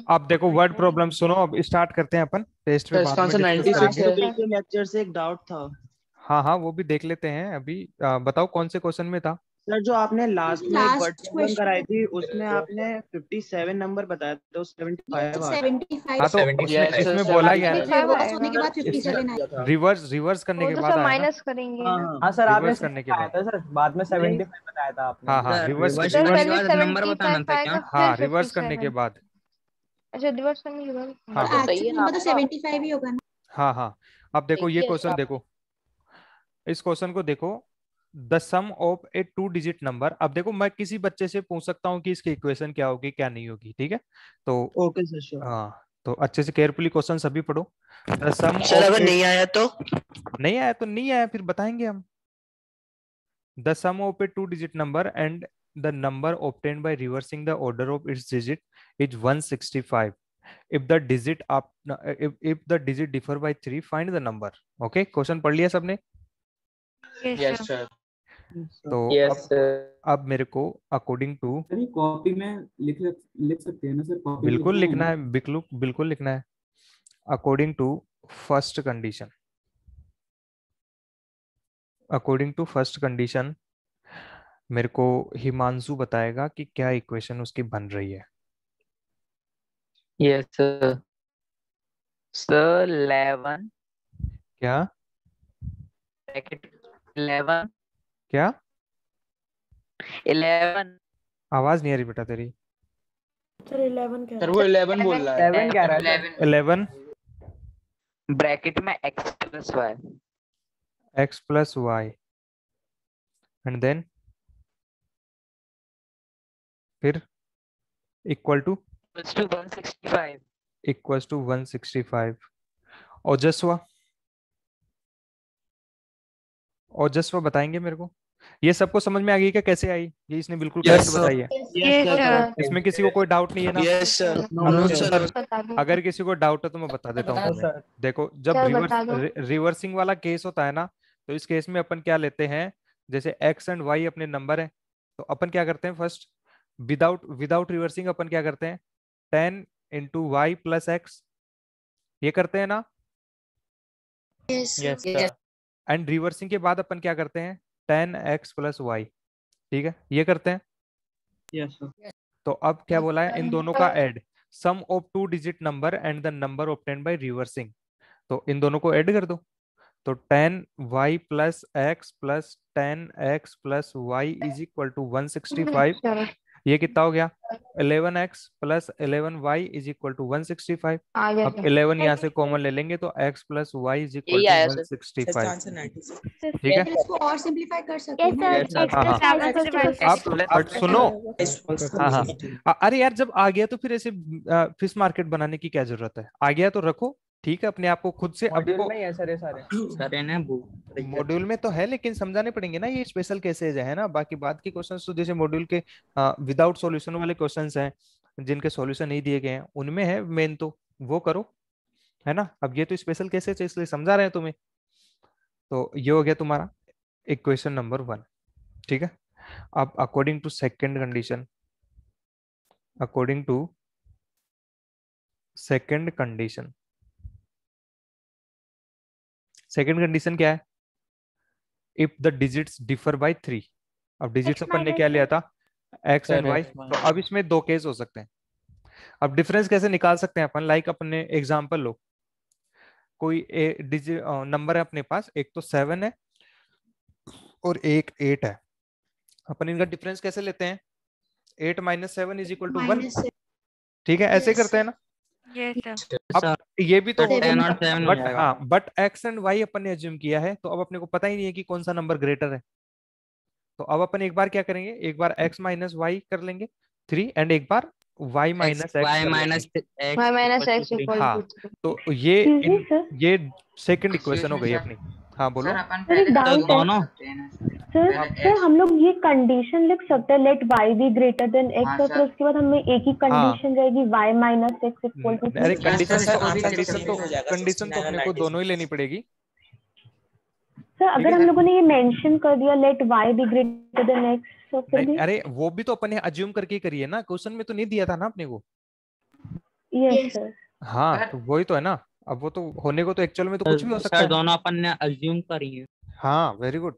अब देखो word problem सुनो, अब स्टार्ट करते हैं अपन, टेस्ट में सर बाद इसका में आंसर डिस्कस 96 करेंगे। है। पिछले लेक्चर से एक डाउट था हाँ हाँ वो भी देख लेते हैं अभी। बताओ कौन से क्वेश्चन में था। सर, जो आपने लास्ट में एक वर्ड लास्ट प्रॉब्लम कराई क्वेश्चन थी उसमें आपने 57 नंबर बताया था, तो 75 आ गया। 75 हाँ तो इसमें यस इसमें बोला गया है 75 रिवर्स होने के आएगा। बाद 57 आएगा। रिवर्स रिवर्स करने वो के तो बाद सब आया ना। माइनस करेंगे हाँ ना। हाँ हाँ सर, आपने रिवर्स सही करने के बताया बाद, था सर, बाद में नहीं 75 बताया था आपने। हाँ हाँ सर रिवर्स रिवर्स सर करने रिवर्स, के पहले बाद नंबर बताना 75 था आएगा क्या? हाँ फिर रिवर्स करने के 57। बाद, अच्छा रिवर्स करने के बाद। हाँ तो हाँ सही है एक्चुअली ना नंबर तो आपका? 75 ही होगा ना। हाँ हाँ। अब देखो ये देखिए क्वेश्चन देखो, इस क्वेश्चन को देखो। The sum of a two digit number, अब देखो मैं किसी बच्चे से पूछ सकता हूँ कि इसकी इक्वेशन क्या होगी क्या नहीं होगी, ठीक है। तो ओके सर, श्योर। हाँ तो अच्छे से केयरफुली क्वेश्चन सभी पढ़ो। द सम सर ऑफ अगर ए, नहीं आया तो? नहीं आया तो नहीं आया, फिर बताएंगे हम। The sum of a two digit number and the number obtained by reversing the order of its digit is 165. If the digit up if the digit differ by 3, find the number. Okay, question पढ़ लिया सबने। Yes sir. तो yes अब मेरे को according to, copy में लिख सकते हैं ना सर? कॉपी में बिल्कुल लिखना लिखना है, बिल्कुल बिल्कुल लिखना है। According to first condition, according to first condition मेरे को हिमांशु बताएगा कि क्या इक्वेशन उसकी बन रही है। Yes sir. सर 11 क्या ब्रैकेट 11 क्या 11 आवाज नहीं आ रही बेटा तेरी। सर 11 क्या सर वो 11 बोल रहा है। 7 कह रहा है सर। 11 ब्रैकेट में x plus y। x plus y and then फिर equal to equals to 165। Equals to 165। Ojaswa, Ojaswa बताएंगे मेरे को। ये सबको समझ में आ गई क्या, कैसे आई ये इसने बिल्कुल Yes, करेक्ट sir. बताई है। ये सर इसमें किसी को कोई डाउट नहीं है ना। Yes sir. No, no sir. Sir. बता दो। अगर किसी को डाउट है तो मैं बता देता हूँ नो तुम्हें। सर। देखो जब चल बता दो। रिवर्सिंग वाला केस होता है ना, तो इस केस में अपन क्या लेते हैं, जैसे x एंड y अपने नंबर है, तो अपन क्या करते हैं फर्स्ट, विदाउट विदाउट रिवर्सिंग अपन क्या करते हैं, 10 इंटू वाई प्लस एक्स, ये करते हैं ना। Yes sir. एंड रिवर्सिंग के बाद अपन क्या करते हैं, 10x प्लस वाई, ठीक है ये करते हैं। Yes sir. तो अब क्या बोला है, इन दोनों का add, sum of two digit number and the number obtained by reversing, तो इन दोनों को ऐड कर दो। तो 10y plus x plus 10x plus y is equal to 165। चलो ये कितना हो गया, 11x plus 11y is equal to 165। आ गया अब सर। 11 यहाँ से कॉमन ले लेंगे तो x plus y is equal यही टू आया सर। 165। ठीक है। फिर इसको और सिंपलीफाई कर सकते हैं ना। Yes, sir. हाँ हाँ अब सुनो, हाँ हाँ अरे यार जब आ गया तो फिर ऐसे फिश मार्केट बनाने की क्या जरूरत है, आ गया तो रखो, ठीक है अपने आप को खुद से। अब मॉड्यूल देखो में ही है सर ये सारे। सर है ना वो मॉड्यूल में तो है लेकिन समझाने पड़ेंगे ना, ये स्पेशल केसेज है ना। बाकी बात के क्वेश्चंस तो जैसे मॉड्यूल के विदाउट सॉल्यूशन वाले क्वेश्चंस हैं, जिनके सॉल्यूशन नहीं दिए गए हैं, उनमें है मेन, तो वो करो, है ना। अब ये तो स्पेशल केसेज है इसलिए समझा रहे हैं तुम्हें। तो ये हो गया तुम्हारा इक्वेशन नंबर 1, ठीक है। अब according to second condition, according to second condition, second condition क्या है, if the digits differ by 3। अब डिजिट्स अपन ने क्या लिया था, x एंड y, तो अब इसमें दो केस हो सकते हैं। अब डिफरेंस कैसे निकाल सकते हैं अपन, लाइक अपने एग्जांपल लो, कोई डिजिट नंबर है अपने पास, एक तो 7 है और एक 8 है, अपन इनका डिफरेंस कैसे लेते हैं, 8 माइनस 7 इज इक्वल टू 1, ठीक है ऐसे करते हैं ना। अब ये भी तो 10 और 7 हो बट जाएगा। हाँ बट x एंड y अपन ने अज्यूम किया है, तो अब अपने को पता ही नहीं है कि कौन सा नंबर ग्रेटर है। तो अब अपन एक बार क्या करेंगे, एक बार x माइनस वाई कर लेंगे 3 एंड एक बार y minus y x minus y minus x equal हाँ टू। तो ये सेकंड इक्वेशन हो गई अपनी। हाँ बोलो। सर एक डाउट है दोनों सर हम लोग ये कंडीशन लिख सकते हैं let y be greater than x, और फिर उसके बाद हमें एक ही कंडीशन रहेगी y minus x equal to. अरे कंडीशन तो अपने को दोनों ही लेनी पड़ेगी। सर अगर हम लोगों ने ये मेंशन कर दिया let y be greater than x, तो फिर भी अरे वो भी तो अपन ने अज्यूम करके करी है ना, क्वेश्चन में तो नहीं दिया था ना अपने को। Yes sir. हाँ तो वही तो है ना, अब वो तो होने को तो एक्चुअल में तो कुछ भी हो सकता सर है। दोनों अपन ने अज्यूम करी है। हाँ वेरी गुड।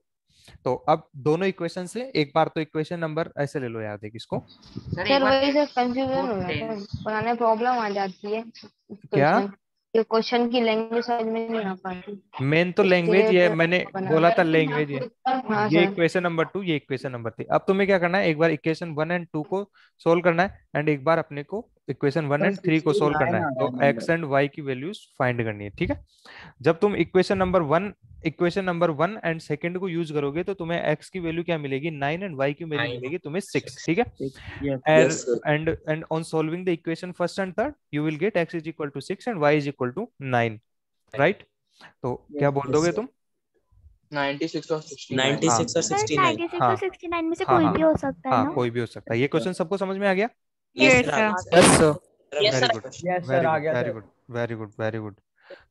तो अब दोनों इक्वेशन से एक बार तो इक्वेशन नंबर ऐसे ले लो यार, देख इसको सर वही सर कंफ्यूजन हो रहा है, बनाने प्रॉब्लम आ जाती है क्या। क्वेश्चन, ये क्वेश्चन की लैंग्वेज समझ में नहीं आ पाती। मेन तो इसके लैंग्वेज लिए ये फिर मैंने बना बोला था, लैंग्वेज ये हाँ ये सर। इक्वेशन नंबर 2, ये इक्वेशन नंबर 3। अब तुम्हें क्या करना है, एक बार इक्वेशन 1 एंड 2 को सोल्व करना है एंड एक बार अपने को इक्वेशन 1 एंड 3 को सोल्व करना है। तो एक्स एंड वाई की वैल्यूज फाइंड करनी है, ठीक है। जब तुम इक्वेशन नंबर 1 एंड सेकंड को यूज करोगे तो तुम्हें एक्स की वैल्यू क्या मिलेगी 9 एंड वाई की वैल्यू मिलेगी तुम्हें 6, ठीक है। And on solving the equation first and third you will get x is equal to 6 and y is equal to 9, right. तो क्या बोल दोगे तुम? 96 और 69। 96 और 69। 96 हाँ और 69 में से हाँ कोई हाँ भी हो सकता है हाँ ना? कोई भी हो सकता है। ये क्वेश्चन सबको समझ में आ गया? Yes sir. Yes sir. Very good very good very good very good very good.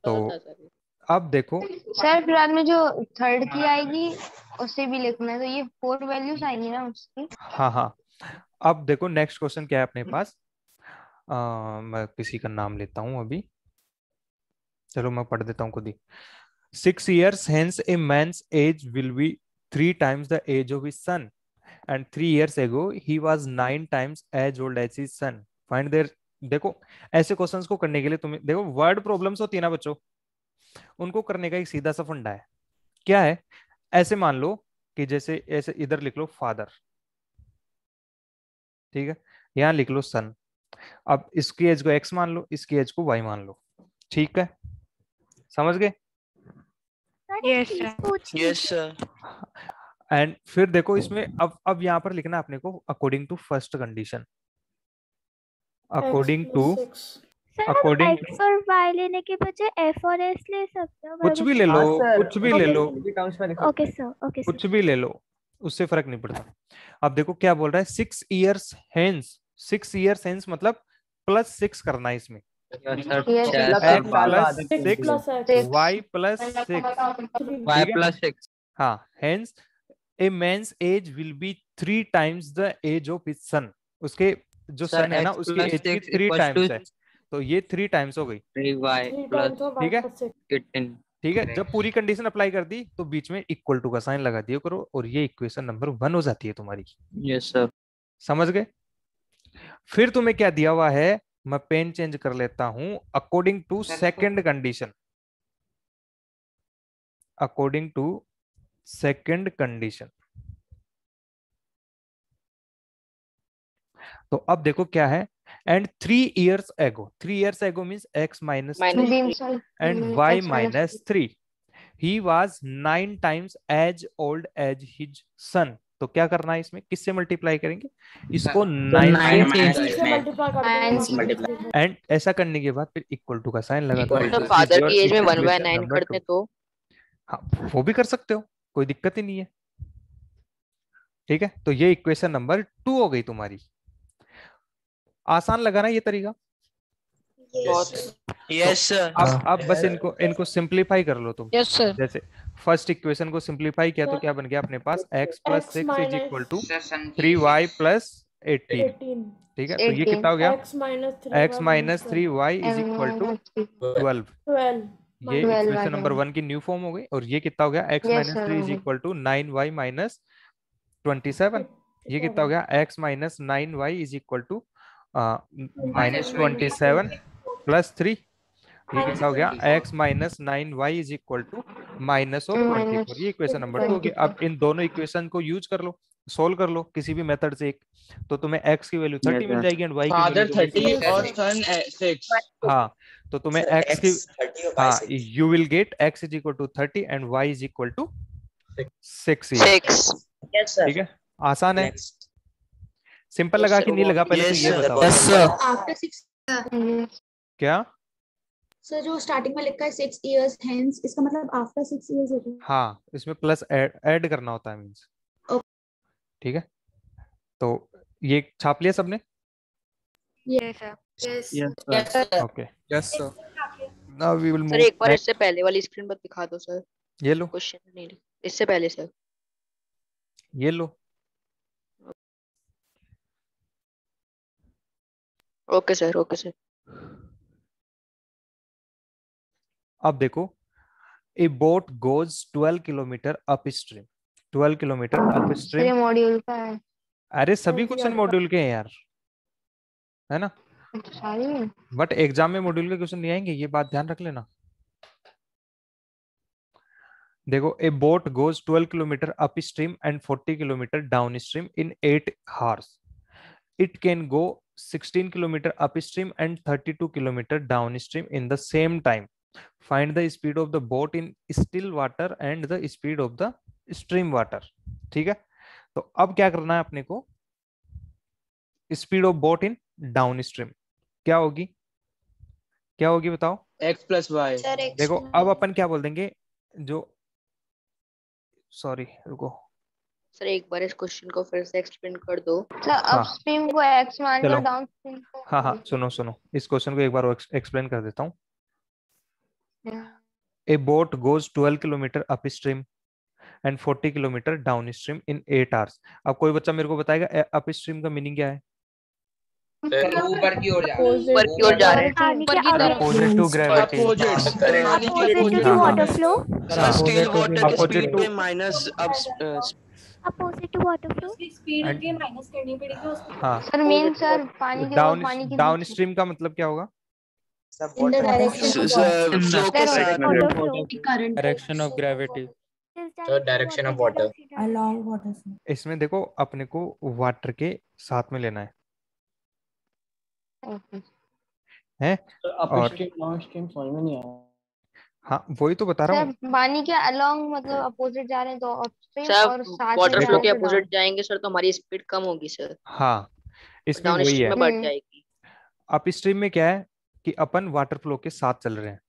तो अब देखो सर फिर बाद में जो थर्ड की आएगी उसे भी लिखना है, तो ये 4 वैल्यूज आएंगी ना उसकी। हाँ हाँ अब देखो नेक्स्ट क्वेश्चन क्या है अपने पास। मैं किसी का नाम लेता हूँ अभी, चलो मैं पढ़ देता हूँ खुद ही। 6 years hence a man's age will be 3 times the age of his son, and 3 years ago he was 9 times as old as his son. Find their। देखो ऐसे क्वेश्चंस को करने के लिए तुम्हें देखो वर्ड प्रॉब्लम्स होती है ना बच्चों, उनको करने का एक सीधा सा फंडा है। क्या है, ऐसे मान लो कि जैसे ऐसे इधर लिख लो फादर, ठीक है, यहाँ लिख लो सन। अब इसकी एज को एक्स मान लो, इसकी एज को वाई मान लो, ठीक है, समझ गए? Yes sir. एंड फिर देखो इसमें अब यहाँ पर लिखना अपने को according to first condition, according to sir हम x और y लेने के बजाय f और s ले सकते हो? कुछ भी ले लो, कुछ भी ले लो, ओके सर, ओके सर। कुछ भी ले लो, उससे फर्क नहीं पड़ता। अब देखो क्या बोल रहा है, 6 years hence, 6 years hence मतलब +6 करना है इसमें, y plus 6 हाँ। hence a man's age will be 3 times the age of his son। उसके जो सन है ना उसकी एज की 3 टाइम्स है, तो ये 3 टाइम्स हो गई, ठीक है ठीक है। जब पूरी कंडीशन अप्लाई कर दी तो बीच में इक्वल टू का साइन लगा दिया करो और ये इक्वेशन नंबर 1 हो जाती है तुम्हारी। Yes sir. समझ गए? फिर तुम्हें क्या दिया हुआ है, मैं पेन चेंज कर लेता हूं। According to second condition, according to second condition. तो अब देखो क्या है, and 3 years ago, 3 years ago means x minus 3 and y minus 3, he was 9 times as old as his son। तो क्या करना है इसमें, किससे मल्टीप्लाई करेंगे इसको 9 एंड ऐसा करने के बाद फिर इक्वल टू का साइन लगा दो। फादर की एज में 1/9 करते तो हाँ वो भी कर सकते हो, कोई दिक्कत ही नहीं है, ठीक है। तो ये इक्वेशन नंबर 2 हो गई तुम्हारी। आसान लगा ना ये तरीका? Yes sir. अब बस इनको सिंप्लीफाई कर लो तुम। Yes sir. जैसे फर्स्ट इक्वेशन को सिंप्लीफाई किया तो क्या बन गया अपने पास, x plus 6 is equal to 3y plus 18, ठीक है। तो ये कितना हो गया, x minus 3y is equal to 12। ये इक्वेशन नंबर 1 की न्यू फॉर्म हो गई। और ये कितना हो गया, x minus 3 is equal to 9y minus 27। ये कितना हो गया, x minus 9y is equal to minus 27 plus 3। ये कितना हो गया, x minus 9y is equal to -24। ये इक्वेशन नंबर 2 होगी। अब इन दोनों इक्वेशन को यूज कर लो, सोल्व कर लो किसी भी मेथड से एक, तो तुम्हें x की वैल्यू 30 मिल जाएगी एंड y की फादर वैल्यू 30 और सन 6। हाँ तो तुम्हें x की हाँ you will get x is equal to 30 and y is equal to 6। ठीक है, आसान है, सिंपल लगा कि नहीं लगा पहले तो ये बताओ। आफ्टर 6 क्या सर, जो स्टार्टिंग में लिखा है 6 years hence, इसका मतलब आफ्टर 6 years होता है? हाँ इसमें प्लस ऐड करना होता है मींस, ठीक है। तो ये छाप लिया सबने? Yes sir. Okay yes sir. Now we will move. Sir एक बार इससे पहले वाली स्क्रीन पर दिखा दो सर। ये लो, क्वेश्चन नहीं, इससे पहले सर। ये लो। Okay sir, okay sir. अब देखो, a boat goes 12 kilometre upstream, 12 kilometre upstream. Module का है। अरे सभी क्वेश्चन मॉड्यूल के हैं यार, है ना, बट एग्जाम में मॉड्यूल के क्वेश्चन नहीं आएंगे, ये बात ध्यान रख लेना। देखो, a boat goes 12 kilometre upstream and 40 kilometre down stream in 8 hours. It can go 16 kilometer upstream and 32 kilometer downstream in the same time. Find the speed of the boat in still water and the speed of the stream water. ठीक है, तो अब क्या करना है अपने को, speed of boat in downstream क्या होगी, क्या होगी बताओ? x+y। देखो अब अपन क्या बोल देंगे, जो सॉरी रुको सर एक बार इस क्वेश्चन को फिर से एक्सप्लेन कर दो। सर अपस्ट्रीम को x मान लो, डाउनस्ट्रीम को। हाँ, सुनो सुनो, इस क्वेश्चन को एक बार एक्सप्लेन कर देता हूँ। ए boat goes 12 kilometre upstream and 40 kilometre downstream in 8 hours. अब कोई बच्चा मेरे को बताएगा अपस्ट्रीम का मीनिंग क्या है? ऊपर की ओर जा रहे हैं, opposite to gravity, opposite to water flow, still water Opposite speed to- में minus opposite to water flow. Speed के माइनस करनी पड़ेगी उसको। हाँ, सर मीन सर पानी के और पानी के डाउनस्ट्रीम का मतलब क्या होगा? इन द डायरेक्शन फ्लो के साथ direction of gravity, direction of water. Along water. इसमें देखो अपने को वाटर के साथ में लेना है और डाउनस्ट्रीम समझ में नहीं आया। हाँ वही तो बता रहा हूँ। सर पानी के अलोंग मतलब अपोजिट जा रहे हैं तो अपस्ट्रीम सर और साथ वाटर में फ्लो के जाएंगे अपोजिट जाएंगे सर तो हमारी स्पीड कम होगी सर, हाँ, इसमें वही डाउनस्ट्रीम है। में बढ़ जाएगी। अपस्ट्रीम में क्या है कि अपन वाटर फ्लो के साथ चल रहे हैं,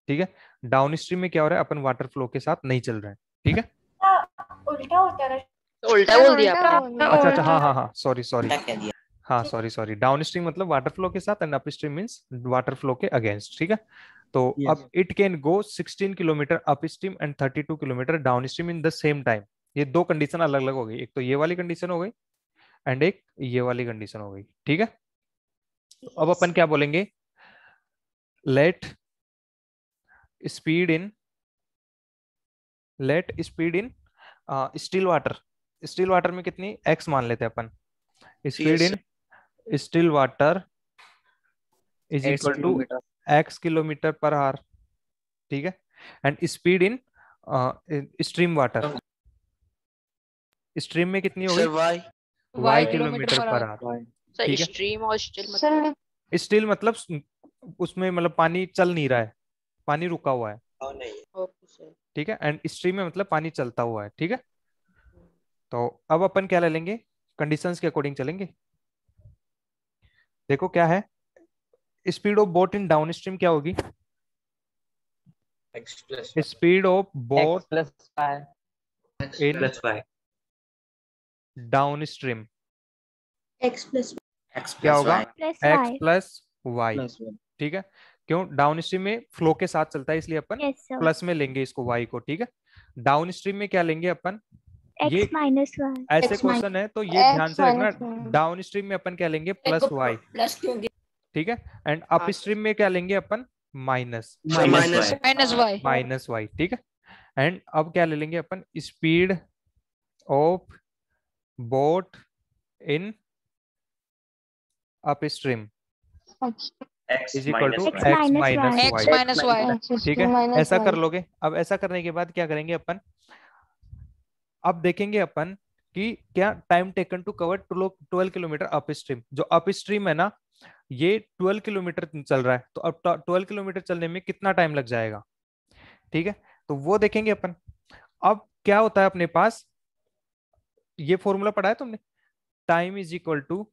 ठीक है। डाउनस्ट्रीम में क्या हो रहा है, अपन वाटर फ्लो के साथ नहीं चल रहे हैं, ठीक है। उल्टा होता है। तो उल्टा बोल दिया आपने। अच्छा, हाँ, सॉरी हाँ, सॉरी डाउनस्ट्रीम मतलब वाटर फ्लो के साथ and upstream means water flow के अगेंस्ट, ठीक है। तो अब it can go 16 kilometre upstream and 32 kilometre downstream in the same time. ये दो कंडीशन अलग अलग हो गई, एक तो ये वाली कंडीशन हो गई एंड एक ये वाली कंडीशन हो गई, ठीक है। तो अब अपन क्या बोलेंगे, let speed in still water में कितनी x मान लेते हैं अपन, speed in still water is equal to x kilometre per hour, ठीक है। And speed in stream water, stream में कितनी होगी, y किलोमीटर पर आवर, ठीक है। स्ट्रीम और स्टिल मतलब उसमें मतलब पानी चल नहीं रहा है, पानी रुका हुआ है, ठीक है। एंड स्ट्रीम में मतलब पानी चलता हुआ है, ठीक है। तो अब अपन क्या ले लेंगे, कंडीशंस के अकॉर्डिंग चलेंगे। देखो क्या है, speed of boat in down stream क्या होगी, speed of boat in down stream क्या होगा, x प्लस वाई, ठीक है। क्यों, डाउन स्ट्रीम में फ्लो के साथ चलता है इसलिए अपन प्लस में लेंगे इसको y को, ठीक है। डाउन स्ट्रीम में क्या लेंगे अपन, ये ऐसे क्वेश्चन है तो ये ध्यान से रखना, डाउन स्ट्रीम में अपन क्या लेंगे प्लस y, ठीक है। एंड अप स्ट्रीम में क्या लेंगे अपन माइनस y, ठीक है। एंड अब क्या ले लेंगे अपन, speed of boat in upstream is equal to x minus y, ठीक है। ऐसा कर लोगे। अब ऐसा करने के बाद क्या करेंगे अपन, अब देखेंगे अपन कि क्या time taken to cover 12 kilometre upstream, जो अप स्ट्रीम है ना ये 12 किलोमीटर चल रहा है, तो अब 12 किलोमीटर चलने में कितना टाइम लग जाएगा, ठीक है। तो वो देखेंगे अपन। अब क्या होता है अपने पास, ये फॉर्मूला पढ़ा है तुमने, time is equal to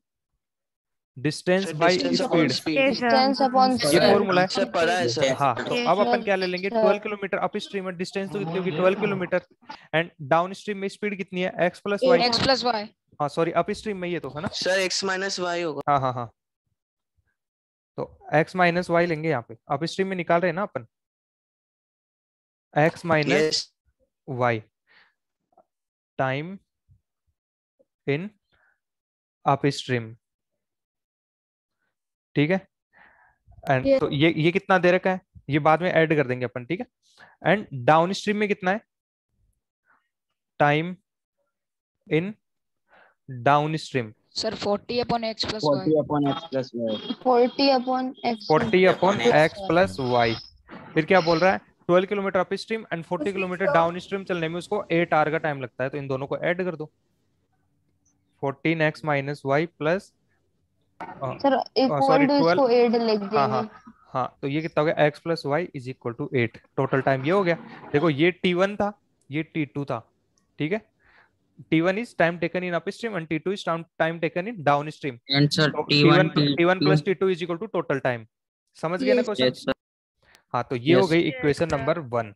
distance by speed, ये फॉर्मूला है पढ़ा है सर। हाँ, तो अब अपन क्या ले लेंगे, 12 किलोमीटर अप स्ट्रीम में डिस्टेंस तो कितनी होगी 12 किलोमीटर, एंड डाउन स्ट्रीम में स्पीड कितनी है x प्लस वाई, हाँ सॉरी अप स्ट्रीम में ये तो है ना सर x माइनस वाई होगा। हाँ, तो x माइनस वाई लेंगे यहाँ पे, अप स्ट्रीम में निकाल रहे हैं ना अपन, x minus y time in upstream, ठीक है। एंड तो ये कितना दे रखा है, ये बाद में ऐड कर देंगे अपन, ठीक है। एंड डाउन स्ट्रीम में कितना है time in downstream? Sir 40 upon x plus 40 upon x plus y. 40 upon x 40 upon x plus y. फिर क्या बोल रहा है 12 kilometre upstream and 40 kilometre downstream चलने में उसको 8 आवर का टाइम लगता है, तो इन दोनों को ऐड कर दो 14x minus y plus sir equal to इसको 8 लिख देंगे। हाँ तो ये कितना हो गया x plus y is equal to 8। Total time ये हो गया। देखो ये T1 था, ये T2 था, ठीक है। T1 is time taken in upstream and T2 is time taken in downstream. And sir, So T1 T1 plus T2 is equal to total time. समझ गए ना क्वेश्चन? हाँ तो ये हो गई इक्वेशन नंबर 1।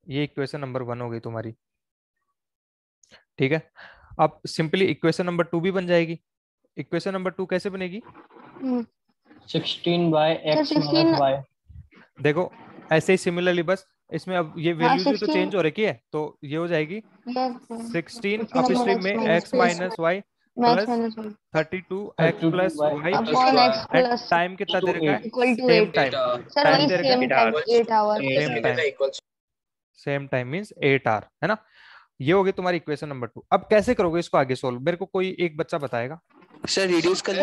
ये इक्वेशन नंबर 1 हो गई तुम्हारी, ठीक है। अब सिंपली इक्वेशन नंबर 2 भी बन जाएगी। इक्वेशन नंबर 2 कैसे बनेगी? 16 by x minus y. देखो ऐसे ही सिमिलरली बस इसमें अब ये वैल्यूज भी तो चेंज हो रखी है, तो ये हो जाएगी 16 अपस्ट्रीम में x minus y plus 32 x plus y plus time कितना दे रखा है? Same time. टाइम दे रखा है 8 hour. Same time means 8 hour, है ना। ये हो गई तुम्हारी इक्वेशन नंबर 2। अब कैसे करोगे इसको आगे सोल्व? मेरे को कोई एक बच्चा बताएगा। सर रिड्यूस कर इन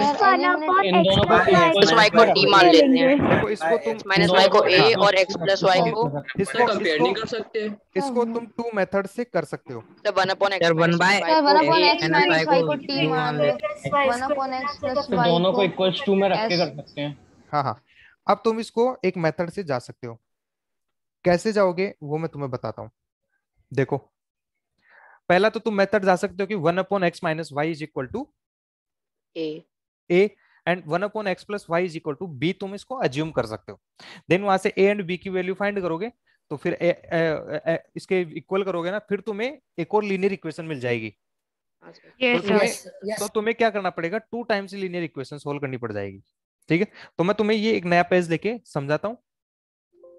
दोनों को प्लस वाई को डी मान लेते हैं, देखो इसको तुम माइनस वाई को ए और एक्स प्लस वाई को इसको कंपेयर नहीं कर सकते। इसको तुम 2 मेथड से कर सकते हो। 1 upon x 1 by x minus y को t मान लो। 1 अपॉन x प्लस y दोनों को इक्वल्स टू में रख के कर सकते हैं। हाँ हाँ, अब तुम इसको एक मेथड से जा सकते हो। कैसे जाओगे वो मैं तुम्हें बताता हूँ। देखो पहला तो तुम मेथड जा सकते हो कि 1 upon x minus y is equal to a and 1 upon x plus y is equal to b, तुम इसको अज्यूम कर सकते हो। देन वहां से ए एंड बी की वैल्यू फाइंड करोगे, तो फिर इसके इक्वल करोगे ना, फिर तुम्हें एक और लीनियर इक्वेशन मिल जाएगी। तो तुम्हें क्या करना पड़ेगा? 2 टाइम्स लीनियर इक्वेशन सोल्व करनी पड़ जाएगी, ठीक है। तो मैं तुम्हें ये एक नया पेज लेके समझाता हूँ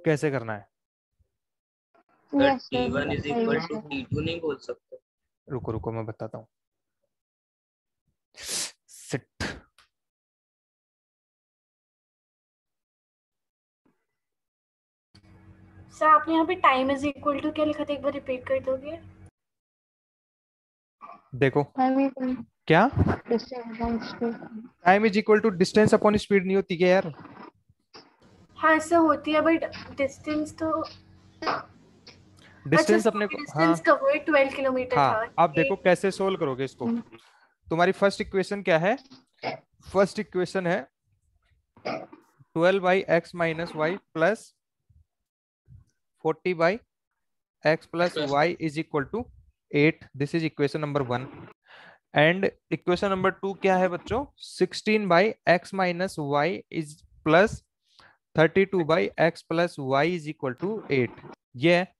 कैसे करना है। T1 is equal to T2 नहीं बोल सकते। रुको रुको मैं बताता हूँ। सिट सर आपने यहाँ पे टाइम इज इक्वल टू क्या लिखा था, एक बार रिपीट कर दोगे? देखो क्या time is equal to distance upon speed नहीं होती क्या यार? हाँ ऐसा होती है, बट डिस्टेंस तो डिस्टेंस अपने को डिस्टेंस कवर 12 किलोमीटर हाँ। था। आप देखो कैसे सोल्व करोगे इसको। तुम्हारी फर्स्ट इक्वेशन क्या है? फर्स्ट इक्वेशन है 12 by x minus y plus 40 by x plus y is equal to 8। This is equation number 1। And equation number 2 क्या है बच्चों? 16 by x minus y is plus 32 by x plus y is equal to 8। ये है।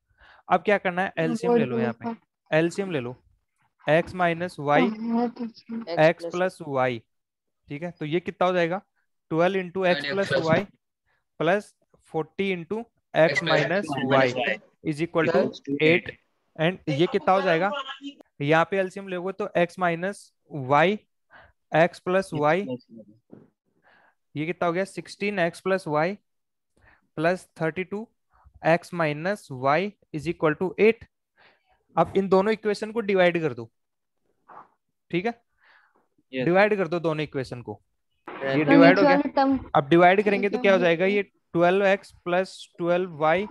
अब क्या करना है? LCM ले लो, यहाँ पे एलसीएम ले लो x minus y x plus y, ठीक है। तो ये कितना हो जाएगा? 12 into x plus y plus 40 into x minus y is equal to 8। And ये कितना हो जाएगा? यहाँ पे एलसीएम लोगे तो x minus y x plus y, ये कितना हो गया? 16x plus y plus 32 x minus y is equal to 8। अब इन दोनों इक्वेशन को डिवाइड कर दो, ठीक है। डिवाइड कर दो दोनों इक्वेशन को। ये डिवाइड हो गया। अब डिवाइड करेंगे तो क्या हो जाएगा? ये 12x plus 12y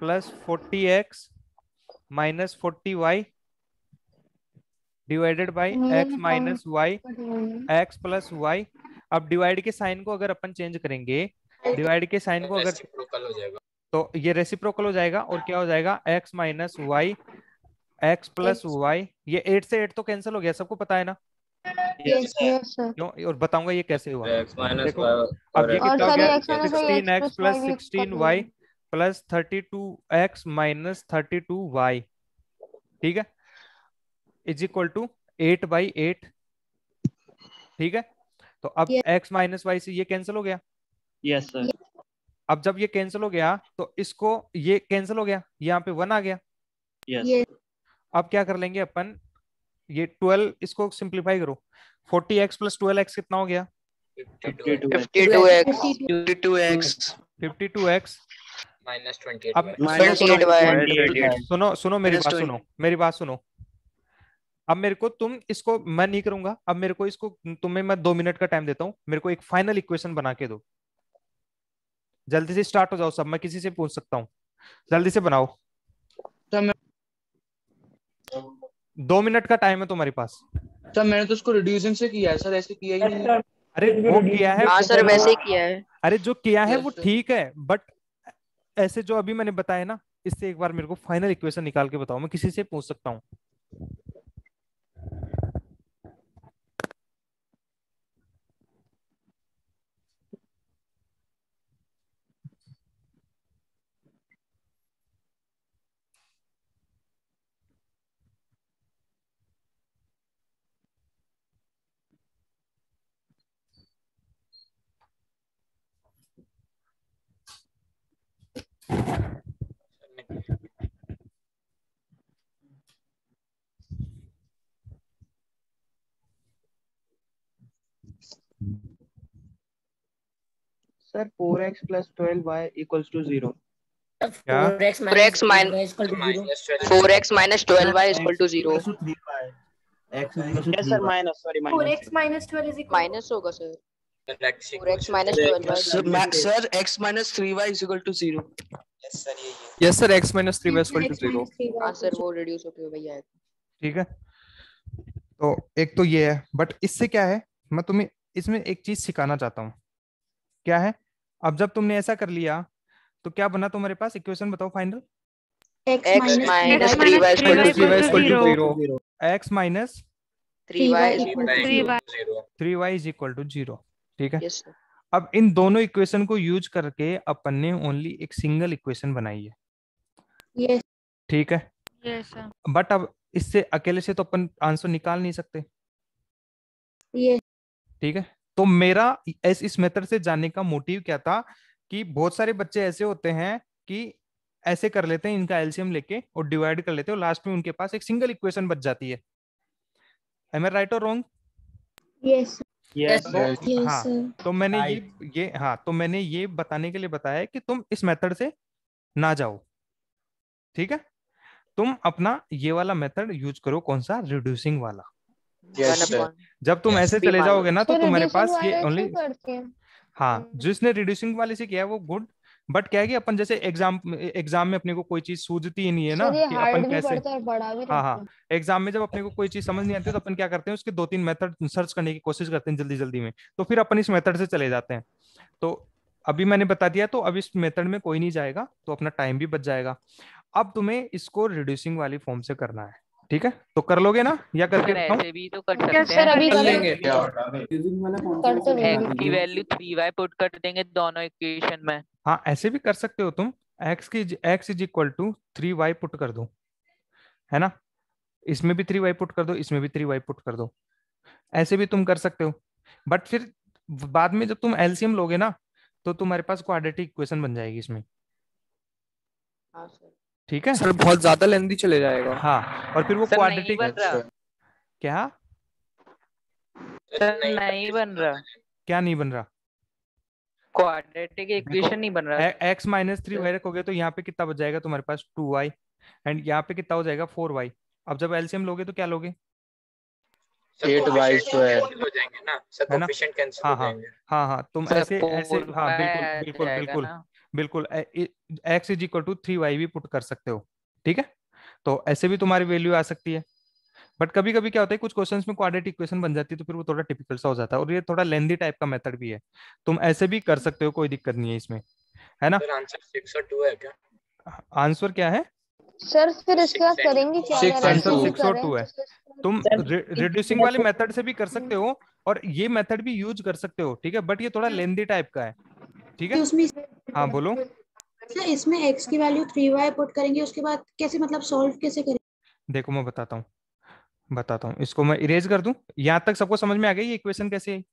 plus 40x minus 40y divided by x minus y x plus y. अब डिवाइड के साइन को अगर अपन चेंज करेंगे, डिवाइड के साइन को अगर हो जाएगा तो ये रेसिप्रोकल हो जाएगा और क्या हो जाएगा? x minus y x plus y. ये 8 से 8 तो कैंसिल हो गया, सबको पता है ना? क्यों? और बताऊंगा ये कैसे हुआ। देखो अब ये कितना हो गया? 16x plus 16y plus 32x minus 32y, ठीक है, इज इक्वल टू 8/8, ठीक है। तो अब x माइनस वाई से ये कैंसिल हो गया। Yes sir. अब जब ये कैंसिल हो गया तो इसको ये कैंसिल हो गया, यहाँ पे 1 आ गया। यस। अब क्या कर लेंगे अपन? ये 12 इसको सिंप्लीफाई करो। 40x प्लस 12x कितना हो गया? 52x। 52x -28 अब Minus सुनो 28y. सुनो सुनो मेरी Minus बात 20. सुनो मेरी बात सुनो। अब मेरे को तुम इसको, मैं नहीं करूंगा, अब मेरे को इसको, तुम्हें मैं 2 मिनट का टाइम देता हूँ, मेरे को एक फाइनल इक्वेशन बना के दो। जल्दी से स्टार्ट हो जाओ सब, मैं किसी से पूछ सकता हूँ, जल्दी से बनाओ। 2 मिनट का टाइम है तुम्हारे पास। सर मैंने तो उसको रिड्यूसिंग से किया है सर, ऐसे किया ही नहीं है। अरे वो किया है, हाँ सर वैसे ही किया है। अरे जो किया है Yes, वो sir. ठीक है, बट ऐसे जो अभी मैंने बताया ना, इससे एक बार मेरे को फाइनल इक्वेशन निकाल के बताओ, मैं किसी से पूछ सकता हूँ। Sir 4x plus 12y equals to 0. 4x minus 12y is equal to 0. Yes sir, minus, sorry, minus. 4x minus 12 is equal minus होगा sir. 4x minus 12y. Sir, x minus 3y is equal to 0. Yes sir, x minus 3y is equal to 0। हाँ sir वो reduce होके भैया है। ठीक है, तो एक तो ये है, बट इससे क्या है, मैं तुम्हें इसमें एक चीज सिखाना चाहता हूँ। क्या है, अब जब तुमने ऐसा कर लिया तो क्या बना तुम्हारे पास इक्वेशन, बताओ final. x minus 3y is equal to 0. x minus 3y is equal to 0. 3y is equal to 0। ठीक है, Yes sir. अब इन दोनों इक्वेशन को यूज करके अपन ने ओनली एक सिंगल इक्वेशन बनाई है। Yes. ठीक है, यस सर। बट अब इससे अकेले से तो अपन आंसर निकाल नहीं सकते। Yes. ठीक है, तो मेरा इस मेथड से जानने का मोटिव क्या था कि बहुत सारे बच्चे ऐसे होते हैं कि ऐसे कर लेते हैं, इनका एलसीएम लेके और डिवाइड कर लेते हैं, और लास्ट में उनके पास एक सिंगल इक्वेशन बच जाती है। एम आई राइट और रॉन्ग? Yes. Yes. Yes, हाँ, sir. तो मैंने तो मैंने ये बताने के लिए बताया कि तुम इस मेथड से ना जाओ। ठीक है, तुम अपना ये वाला मेथड यूज करो, कौन सा, रिड्यूसिंग वाला। जब तुम ऐसे चले जाओगे ना तो तुम्हारे पास ये ओनली, हाँ, जिसने रिड्यूसिंग वाले से किया है वो गुड, बट क्या है कि अपन जैसे एग्जाम में अपने को कोई चीज सूझती ही नहीं है ना कि अपन कैसे, हाँ, एग्जाम में जब अपने को कोई चीज समझ नहीं आती तो अपन क्या करते हैं, उसके 2-3 मेथड सर्च करने की कोशिश करते हैं जल्दी जल्दी में, तो फिर अपन इस मेथड से चले जाते हैं। तो अभी मैंने बता दिया, तो अब इस मेथड में कोई नहीं जाएगा, तो अपना टाइम भी बच जाएगा। अब तुम्हें इसको रिड्यूसिंग वाली फॉर्म से करना है। ठीक है, तो कर लोगे ना, या करके रखता हूं? ऐसे भी तो कर सकते हैं, कर लेंगे। x की वैल्यू 3y पुट कर देंगे दोनों इक्वेशन में। हाँ, ऐसे भी कर सकते हो तुम, x is equal to 3y put कर दो, है ना, इसमें भी 3y पुट कर दो, इसमें भी 3y पुट कर दो, ऐसे भी तुम कर सकते हो। बट फिर बाद में जब तुम एलसीएम लोगे ना तो तुम्हारे पास क्वाड्रेटिक इक्वेशन बन जाएगी इसमें। हाँ सर। ठीक है सर बहुत ज्यादा लेंथी चले जाएगा। हाँ, और फिर वो सर नहीं क्वाड्रेटिक बन रहा। क्या सर नहीं बन रहा, क्या नहीं बन रहा? क्वाड्रेटिक इक्वेशन नहीं बन रहा। x माइनस 3y रखोगे तो यहाँ पे कितना बच जाएगा तुम्हारे पास, 2y, एंड यहाँ पे कितना हो जाएगा, 4y। अब जब एलसीएम लोगे तो क्या लोगे, 8y स्क्वायर हो जाएंगे ना सर, है ना? कोफिशिएंट कैंसिल हाँ हो हाँ जाएंगे। हाँ हाँ, तुम सर, ऐसे ऐसे, हाँ, 4y बिल्कुल आ बिल्कुल जाएगा बिल्कुल ना। बिल्कुल, x is equal to 3y भी पुट कर सकते हो। ठीक है, तो ऐसे भी तुम्हारी वैल्यू आ सकती है। बट कभी कभी क्या होता है, कुछ क्वेश्चंस में क्वाड्रेटिक इक्वेशन बन जाती है, तो फिर वो थोड़ा टिपिकल सा हो जाता है, और ये थोड़ा लेंदी टाइप का मेथड भी है। तुम ऐसे भी कर सकते हो, कोई दिक्कत नहीं है इसमें, है ना। सर आंसर 6 और 2 है क्या? आंसर क्या है सर? फिर इसके बाद करेंगे क्या? अगर आंसर ऐसे ही 6 और करें 2 है। तो तुम रिड्यूसिंग वाले मेथड से भी कर सकते हो और ये मेथड भी यूज कर सकते हो। ठीक है, बट ये थोड़ा लेंदी टाइप का है। ठीक है, उसमें हाँ बोलो। सर इसमें x की वैल्यू 3y पुट करेंगे, उसके बाद कैसे, मतलब सॉल्व कैसे करेंगे? देखो मैं बताता हूँ, इसको मैं इरेज कर दूं। यहाँ तक सबको समझ में आ गई ये इक्वेशन कैसे आई?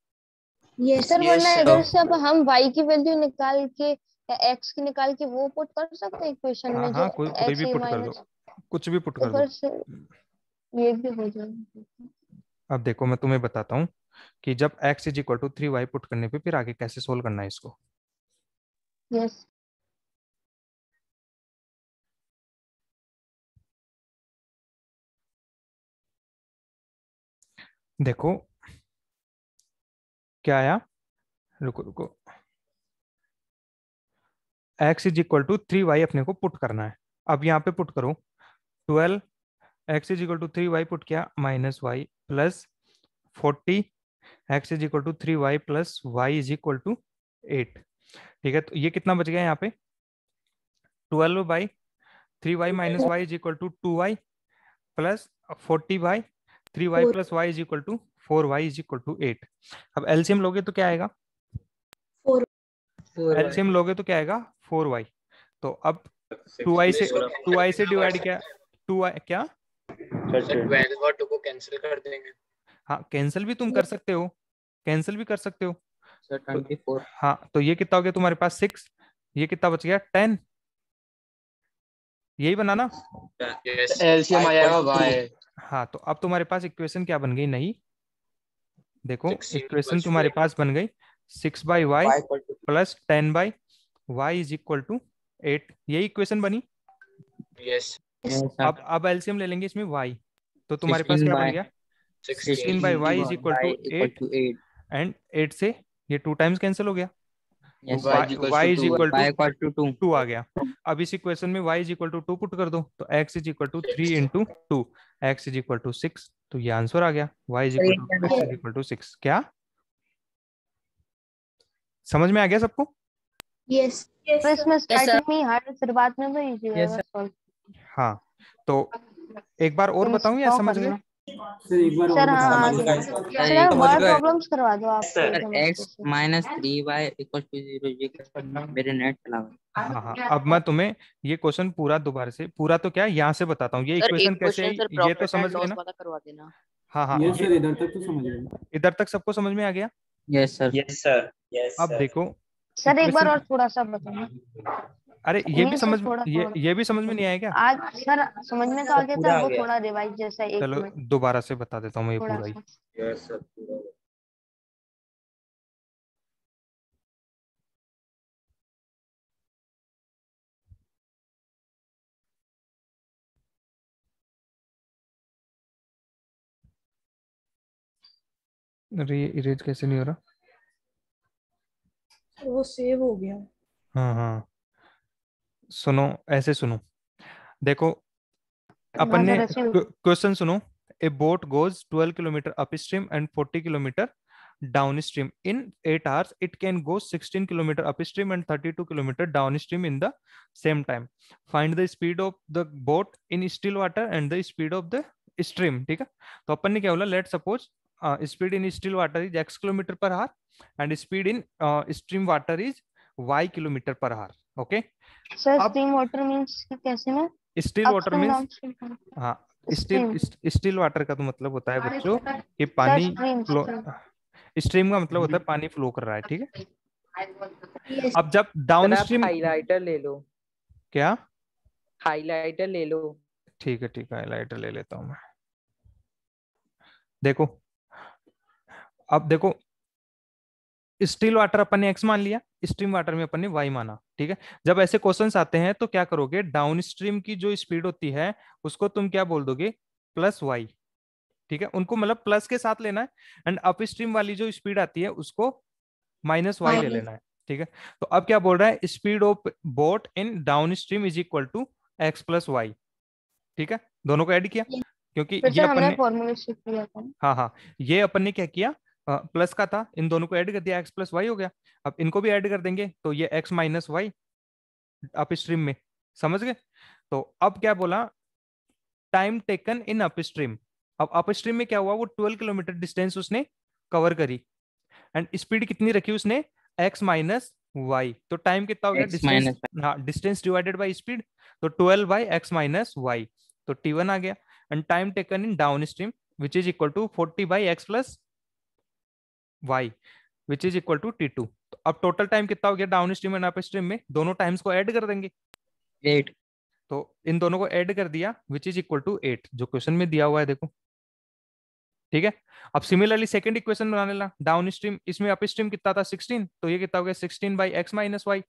यस सर, Yes, वरना sir. इधर से अब हम y की वैल्यू निकाल के या x की निकाल के वो पुट कर सकते हैं इक्वेशन हाँ में, हाँ, जो कोई x भी a पुट कर दो, माइनस कुछ भी पुट कर दो। ऊपर से ये भी हो जाएगा। अब देखो मैं तुम्हें बताता हूँ कि जब x is equal to 3y put करने पे फिर आगे कैसे सोल्व करना है इसको। यस देखो क्या आया, रुको रुको, x is equal to 3y अपने को पुट करना है। अब यहाँ पे पुट करो 12 x is equal to 3y put किया minus y plus 40 x is equal to 3y plus y is equal to 8। ठीक है, तो ये कितना बच गया यहाँ पे 12 by 3y minus y is equal to 2y plus 40 by 3y plus y is equal to 4y is equal to 8। अब एलसीएम लोगे तो क्या आएगा, एलसीएम लोगे तो क्या आएगा 4y। तो अब 2y से डिवाइड किया 2y क्या 12 और 2 को कैंसिल कर देंगे। हाँ कैंसिल भी तुम कर सकते हो, कैंसिल भी कर सकते हो सर 24। हाँ तो ये कितना हो गया तुम्हारे पास 6, ये कितना बच गया 10, यही बना ना। एलसीएम आ जाएगा y। हाँ तो अब तुम्हारे पास इक्वेशन क्या बन गई, नहीं देखो इक्वेशन तुम्हारे पास बन गई 6/y plus 10/y is equal to 8, यही इक्वेशन बनी। यस अब एलसीएम ले लेंगे इसमें y, तो तुम्हारे पास क्या बन गया 16/y is equal to 8 and 8 से ये 2 टाइम्स कैंसिल हो गया, y इज इक्वल टू 2 आ गया। अब इस इक्वेशन में y is equal to 2 put कर दो तो x is equal to 3 into 2, x is equal to 6, तो ये आंसर आ गया y इज इक्वल टू 6। क्या समझ में आ गया सबको? यस तो इसमें स्टार्टिंग में हार्ड शुरुआत में तो इजी है सॉल्व। हाँ तो एक बार और बताऊं या समझ गए? सर एक बार सर हाँ सर वर्ड प्रॉब्लम्स करवा दो आप। Sir x minus 3y equal to 0 ये मेरे नेट चला गया। हाँ हाँ अब मैं तुम्हें ये क्वेश्चन पूरा दोबारा से, पूरा तो क्या यहाँ से बताता हूँ, ये इक्वेशन कैसे है ये तो समझ गए ना। करवा देना। हाँ हाँ यस सर इधर तक तो समझ गए। इधर तक सबको समझ में आ गया? Yes sir yes sir yes अब देखो सर एक बार और थोड़ा सा बताना। अरे ये भी समझ ये भी समझ में नहीं आया क्या? आज सर समझ में तो आ गया था, वो थोड़ा रिवाइज जैसा एक चलो दोबारा से बता देता हूँ मैं ये पूरा ही। यस सर पूरा अरे ये इरेज कैसे नहीं हो रहा? वो सेव हो गया। हाँ हाँ सुनो, ऐसे सुनो, देखो अपन ने क्वेश्चन सुनो। ए boat goes 12 kilometre upstream and 40 kilometre down stream in 8 hours. It can go 16 kilometer upstream and 32 kilometer downstream in the same time. Find the speed of the boat in still water and the speed of the stream. ठीक है, तो अपन ने क्या बोला, let suppose speed in still water is x kilometre per our and speed in stream water is y kilometre per our. Okay sir stream water means कैसे में? Still water means हाँ still water का तो मतलब होता है बच्चों कि पानी फ्लो, स्ट्रीम का मतलब होता है पानी फ्लो कर रहा है। ठीक है, अब जब डाउन स्ट्रीम हाइलाइटर ले लो। क्या हाइलाइटर ले लो? ठीक है हाइलाइटर ले लेता हूं मैं। देखो अब देखो स्टिल वाटर अपन ने x मान लिया, स्ट्रीम वाटर में अपन ने y माना। ठीक है, जब ऐसे क्वेश्चंस आते हैं तो क्या करोगे, डाउन स्ट्रीम की जो स्पीड होती है उसको तुम क्या बोल दोगे प्लस y। ठीक है, उनको मतलब प्लस के साथ लेना है एंड अप स्ट्रीम वाली जो स्पीड आती है उसको माइनस y ले लेना है। ठीक है, तो अब क्या बोल रहा है, speed of boat in downstream is equal to x plus y. ठीक है, दोनों को ऐड किया क्योंकि ये अपन ने फॉर्मूला शिफ्ट किया था। हाँ ये अपन ने क्या किया, प्लस का था, इन दोनों को ऐड कर दिया, x प्लस वाई हो गया। अब इनको भी ऐड कर देंगे तो ये x minus y upstream में, समझ गए? तो अब क्या बोला, time taken in upstream. अब अप स्ट्रीम में क्या हुआ, वो 12 किलोमीटर डिस्टेंस उसने कवर करी एंड स्पीड कितनी रखी उसने, x माइनस वाई। तो टाइम कितना हो गया, डिस्टेंस, हाँ डिस्टेंस डिवाइडेड बाय स्पीड, तो 12 बाई x माइनस वाई, तो t1 आ गया। And time taken in downstream which is equal to 40 by x plus y which is equal to t2। तो अब टोटल टाइम कितना हो गया downstream and upstream में, दोनों टाइम्स को ऐड कर देंगे 8। तो इन दोनों को ऐड कर दिया विच इज इक्वल टू 8 जो क्वेश्चन में दिया हुआ है, देखो। ठीक है, अब सिमिलरली सेकंड इक्वेशन बनाने ला, डाउन स्ट्रीम, इसमें अप स्ट्रीम कितना था 16, तो ये कितना हो गया 16 by x minus y.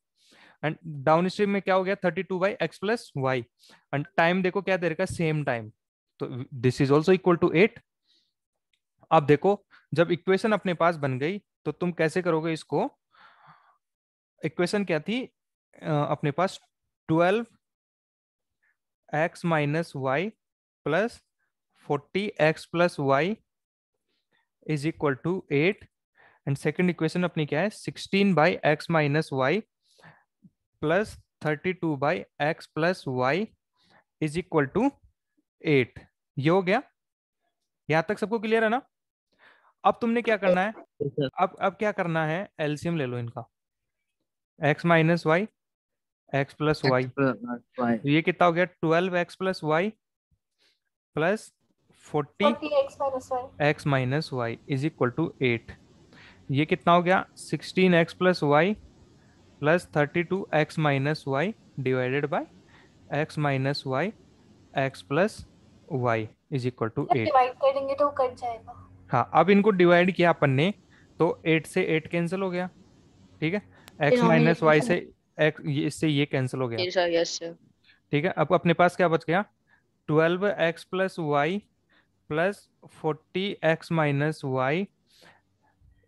And downstream में क्या हो गया 32/x plus Y, and time देखो क्या दे रखा है, सेम टाइम, तो this is also equal to 8। अब देखो जब इक्वेशन अपने पास बन गई तो तुम कैसे करोगे इसको, इक्वेशन क्या थी अपने पास 12x minus y plus 40x plus y is equal to 8, and second equation अपनी क्या है 16/x minus y plus 32/x plus y is equal to 8। ये हो गया, यहां तक सबको क्लियर है ना? अब तुमने क्या करना है, अब क्या करना है, एलसीएम ले लो इनका, x minus y x plus y, ये कितना हो गया 12x plus y plus 40x minus y is equal to 8। ये कितना हो गया 16x plus y plus 32x minus y divided by x minus y x plus y is equal to 8। Divide करेंगे तो कट जाएगा। हाँ, अब इनको डिवाइड किया अपन ने तो 8 से 8 कैंसिल हो गया, ठीक है, x माइनस वाई से x, इससे ये कैंसिल हो गया, यस सर। ठीक है। अब अपने पास क्या बच गया 12x plus y plus 40x minus y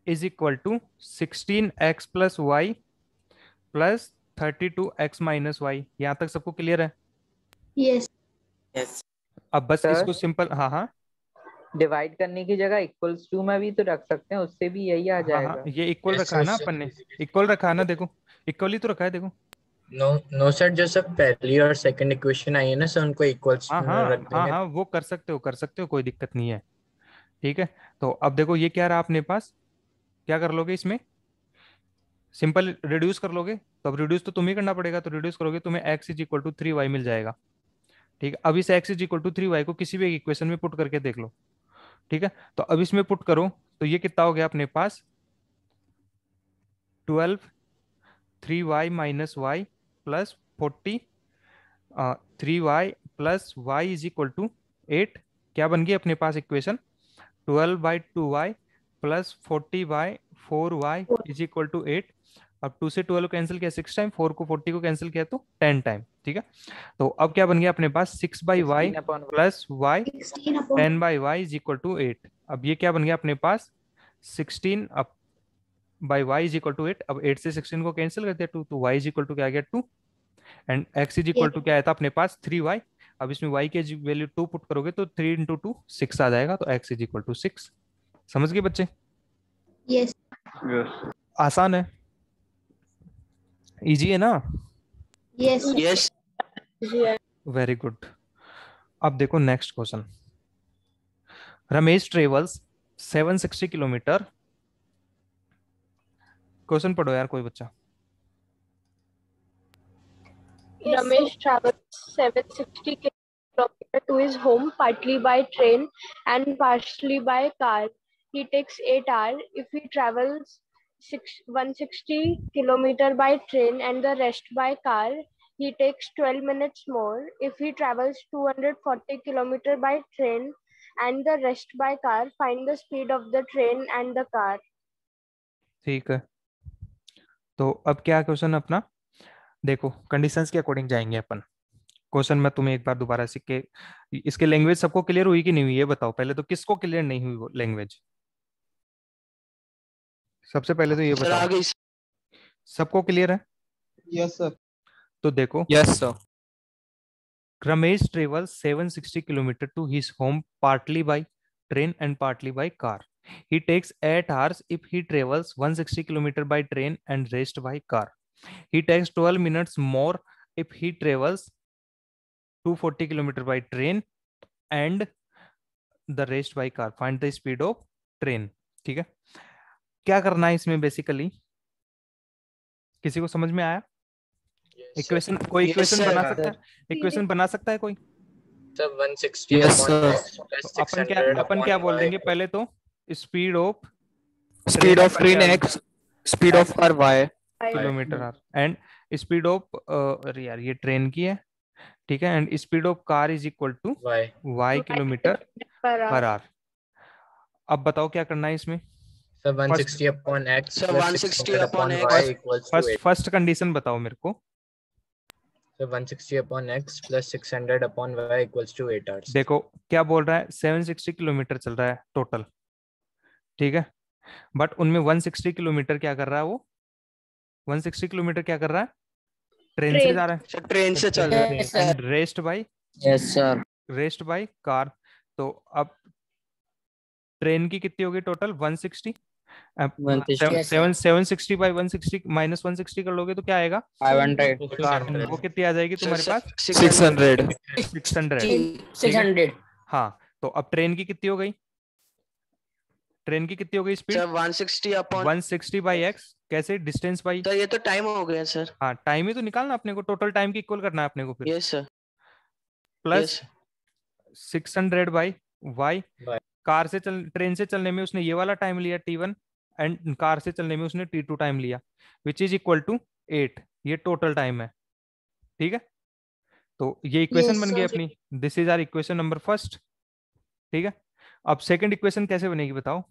is equal to 16x plus y plus 32x minus y. यहाँ तक सबको क्लियर है? यस। यस। अब बस इसको सिंपल, हाँ हाँ, डिवाइड करने की जगह इक्वल्स टू में भी तो रख सकते हैं, उससे भी यही आ जाएगा। हाँ, ये इक्वल रखा है ना अपन ने, इक्वल रखा है ना, देखो इक्वल ही तो रखा है, देखो। नो सर, जो सब पहली और सेकंड इक्वेशन आई है ना सर, उनको इक्वल्स हाँ में हाँ रख देंगे। हाँ हाँ, वो कर सकते हो, कोई दिक्कत नहीं है, ठीक है। तो अब देखो ये क्या रहा अपने पास, क्या कर लोगे इसमें, सिंपल रिड्यूस कर लोगे, तो अब रिड्यूस तो तुम्हें करना पड़ेगा, तो रिड्यूस करोगे तुम्हें x is equal to 3y मिल जाएगा, ठीक है। अब इस x is equal to 3y को किसी भी एक इक्वेशन में पुट करके देख लो, ठीक है। तो अब इसमें पुट करो तो ये कितना हो गया अपने पास 12 3y minus y plus 40 3y plus y is equal to 8। क्या बन गई अपने पास equation 12/2y plus 40/4y is equal to 8। अब 2 से 12 कैंसिल किया 6 टाइम, 4 को 40 को कैंसिल किया तो 10 टाइम, ठीक है। तो अब क्या बन गया अपने पास 6/y plus y 10/y is equal to 8। अब ये क्या बन गया अपने पास 16 अब by y is equal to 8। अब 8 से 16 को कैंसिल कर दिया 2, तो y इज इक्वल टू क्या आ गया 2, and x is equal to क्या आया था अपने पास 3y। अब इसमें y के वैल्यू 2 पुट करोगे तो 3 × 2 6 आ जाएगा, तो x इज इक्वल टू 6। समझ गए बच्चे? यस। आसान है, इजी है ना? Yes yes. Very good. अब देखो next question, Ramesh travels 760 kilometre. Question पढ़ो यार कोई बच्चा। Ramesh travels 760 kilometers to his home partly by train and partially by car. He takes 8 hours. If he travels 160 kilometers by train and the rest by car, he takes 12 minutes more. If he travels 240 kilometers by train and the rest by car, find the speed of the train and the car. ठीक है, तो अब क्या question अपना देखो, conditions के according जाएंगे अपन। Question मैं तुम्हें एक बार दोबारा सीख के, इसके लैंग्वेज सबको क्लियर हुई कि नहीं हुई ये बताओ पहले, तो किसको क्लियर नहीं हुई वो लैंग्वेज? सबसे पहले तो ये बताओ, सबको क्लियर है? Yes sir. तो देखो, yes sir. Ramesh travels 760 kilometer to his home partly by train and partly by car. He takes 8 hours if he travels 160 kilometer by train and rest by car. He takes 12 minutes more if he travels 240 kilometer by train and the rest by car. Find the speed of train. ठीक है, क्या करना है इसमें basically, किसी को समझ में आया? इक्वेशन, कोई इक्वेशन बना सकता है? इक्वेशन बना सकता है कोई? सर 160 अपन क्या बोल देंगे पहले तो, speed of train x, speed of car y, kilometre hour, and speed of अरे यार ये ट्रेन की है, ठीक है, and speed of car is equal to y kilometre per hour. अब बताओ क्या करना है इसमें? Sir 160 upon x, 160 upon y equals to 8। First condition बताओ मेरे को, So 160 upon x plus 600 upon y equals to 8 hours. देखो क्या बोल रहा है, 760 किलोमीटर चल रहा है टोटल, ठीक है, बट उनमें 160 किलोमीटर क्या कर रहा है, वो 160 किलोमीटर क्या कर रहा है, ट्रेन से जा रहा है, ट्रेन से चल रहा है। And rest by, yes sir, rest by car. तो अब ट्रेन की कितनी होगी टोटल, 160, 760 बाय 160 माइनस 160 कर लोगे तो क्या आएगा, 500, वो कितनी आ जाएगी तुम्हारे पास, 600। हाँ, तो अब ट्रेन की कितनी हो गई, ट्रेन की कितनी हो गई स्पीड, 160 अपॉन 160 बाई एक्स, कैसे, डिस्टेंस बाई, तो ये तो टाइम हो गया सर। हाँ टाइम ही तो निकालना अपने को, टोटल टाइम की इक्वल करना है अपने को फिर, yes sir, plus 600 by y, car से चल, ट्रेन से चलने में उसने ये वाला टाइम लिया T1 एंड कार से चलने में उसने T2 टाइम लिया, विच इज इक्वल टू 8, ये टोटल टाइम है, ठीक है। तो ये इक्वेशन बन गई अपनी, this is our equation number first, ठीक है। अब सेकंड इक्वेशन कैसे बनेगी बताओ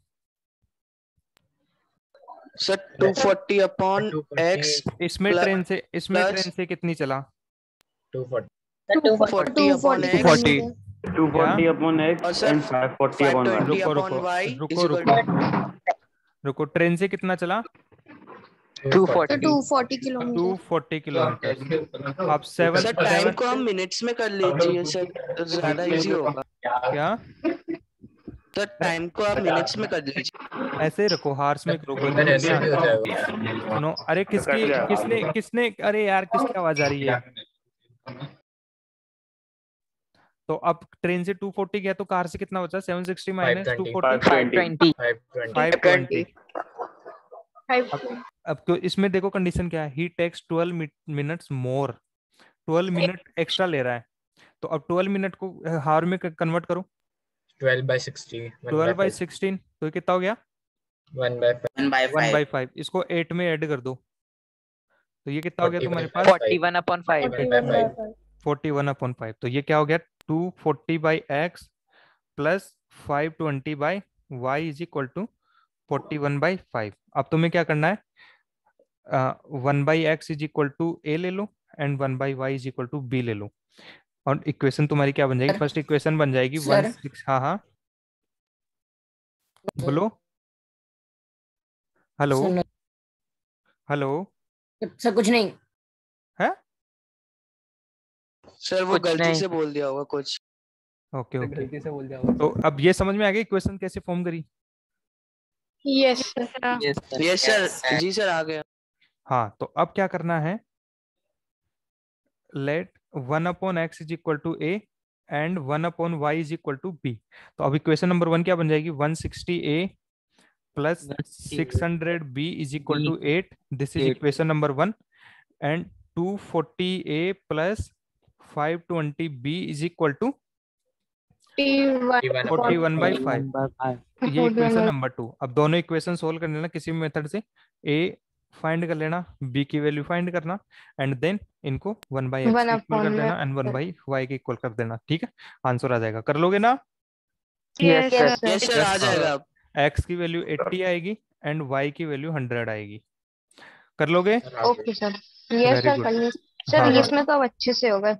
सर, 240 अपॉन x, इसमें ट्रेन से कितनी चला, 240 अपॉन x, 240 upon x और sir and 540 upon y. 520 upon y रुको, ट्रेन से कितना चला, 240 किलोमीटर, 240 किलोमीटर। अब सर टाइम को हम मिनट्स में कर लीजिए सर, तो ज्यादा इजी होगा। क्या सर टाइम को आप मिनट्स में कर लीजिए, ऐसे रखो, हार्स में रखो, नो, अरे किसने अरे यार किसकी आवाज आ रही है। तो अब ट्रेन से 240 गया तो कार से कितना बचा, 760 माइनस 240, 520। अब तो इसमें देखो कंडीशन क्या है, ही takes 12 minutes more, 12 minute extra ले रहा है, तो अब 12 मिनट को हार में कन्वर्ट करो, 12 by 16, तो ये कितना हो गया, 1/5, इसको 8 में ऐड कर दो, तो ये कितना हो गया तुम्हारे पास, 41/5, तो ये क्या हो गया, 240 by x plus 520 by y is equal to 41/5। अब तुम्हें क्या करना है, 1/x is equal to a ले लो and 1/y is equal to b ले लो, और इक्वेशन तुम्हारी क्या बन जाएगी, फर्स्ट इक्वेशन बन जाएगी 16, हाँ बोलो, हेलो सर कुछ नहीं है, सर वो गलती से बोल दिया होगा कुछ, ओके, गलती से बोल दिया होगा। तो अब ये समझ में आ गया इक्वेशन कैसे फॉर्म करी, यस सर, यस सर, जी सर आ गया। हाँ, तो अब क्या करना है, let 1/x is equal to a and 1/y is equal to b। तो अब इक्वेशन नंबर 1 क्या बन जाएगी, 160a plus 600b is equal to 8, this is equation number 1, and 240a plus 520b is equal to 41/5, ये equation number 2। अब दोनों equation solve कर लेना किसी भी मेथड से, a फाइंड कर लेना, b की वैल्यू फाइंड करना, एंड देन इनको 1/x इक्वल कर देना एंड 1/y के इक्वल कर देना, ठीक है, आंसर आ जाएगा, कर लोगे ना, यस सर आ जाएगा। x की वैल्यू 80 आएगी एंड y की वैल्यू 100 आएगी, कर लोगे, ओके सर, यस सर कर लीजिए सर, हाँ, इसमें तो अब अच्छे से होगा,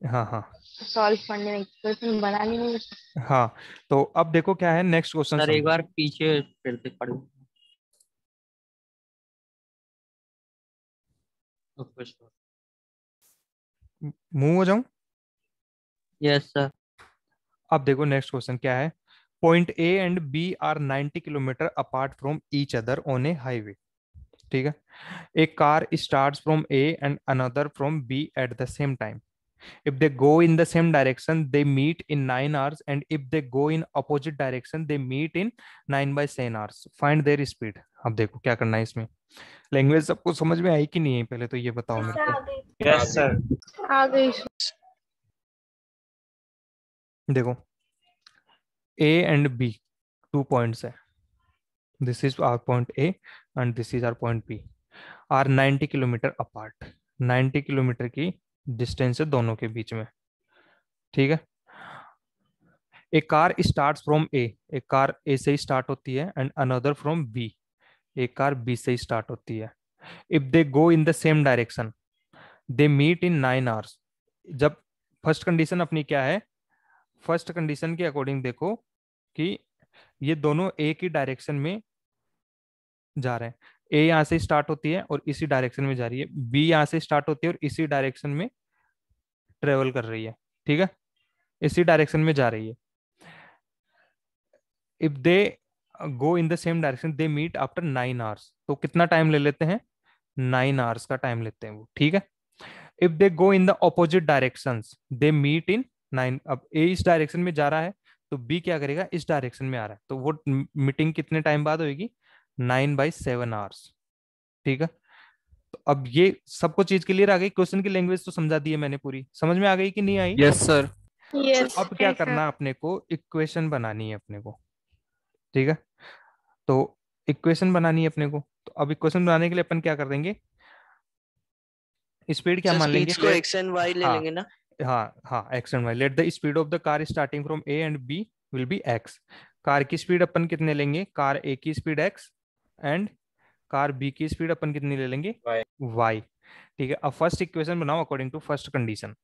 हाँ सॉल्व करने में इक्वेशन बना ली नहीं, हाँ। तो अब देखो क्या है नेक्स्ट क्वेश्चन, सर एक बार पीछे फिर से पढ़ो, मूव हो जाऊं, यस सर। अब देखो नेक्स्ट क्वेश्चन क्या है, point A and B are 90 kilometre apart from each other on a highway, ठीक है, a car starts from A and another from B at the same time, if they go in the same direction they meet in 9 hours and if they go in opposite direction they meet in 9/10 hours, find their speed। अब देखो क्या करना है इसमें, language सबको समझ में आई कि नहीं है, पहले तो ये बताओ मेरे को। यस सर, आ गई। देखो a एंड b 2 पॉइंट्स है, this is our point a and this is our point b, are 90 kilometre apart, 90 kilometre की डिस्टेंस है दोनों के बीच में, ठीक है। A car starts from A, एक कार ए से ही स्टार्ट होती है, एंड अनदर फ्रॉम बी, एक कार बी से ही स्टार्ट होती है, if they go in the same direction, they meet in 9 hours. जब फर्स्ट कंडीशन अपनी क्या है, फर्स्ट कंडीशन के अकॉर्डिंग देखो कि ये दोनों एक ही डायरेक्शन में जा रहे हैं। ए यहां से स्टार्ट होती है और इसी डायरेक्शन में जा रही है, बी यहां से स्टार्ट होती है और इसी डायरेक्शन में ट्रेवल कर रही है, ठीक है, इसी डायरेक्शन में जा रही है। If they go in the same direction they meet after 9 hours, तो कितना टाइम ले लेते हैं, 9 आवर्स का टाइम लेते हैं वो, ठीक है। If they go in the opposite directions they meet in 9, अब ए इस डायरेक्शन में जा रहा है तो बी क्या करेगा, इस डायरेक्शन में आ रहा है, तो वो मीटिंग कितने टाइम बाद होगी, 9/7 आवर्स, ठीक है। तो अब ये सबको चीज क्लियर आ गई, क्वेश्चन की लैंग्वेज तो समझा दी है मैंने पूरी, समझ में आ गई कि नहीं आई? Yes sir. Yes. अब क्या करना है अपने को, इक्वेशन बनानी है अपने को, ठीक है। तो इक्वेशन बनानी है अपने को, तो अब इक्वेशन बनाने के लिए अपन क्या कर देंगे, स्पीड क्या मान लेंगे, को x and y ले लेंगे ना। हाँ x and y, let the speed of the car starting from a एंड b will be x। Car की स्पीड अपन कितने लेंगे, कार a की speed x and car b की स्पीड अपन कितनी ले लेंगे, y, ठीक है। अब फर्स्ट इक्वेशन बनाओ अकॉर्डिंग टू फर्स्ट कंडीशन,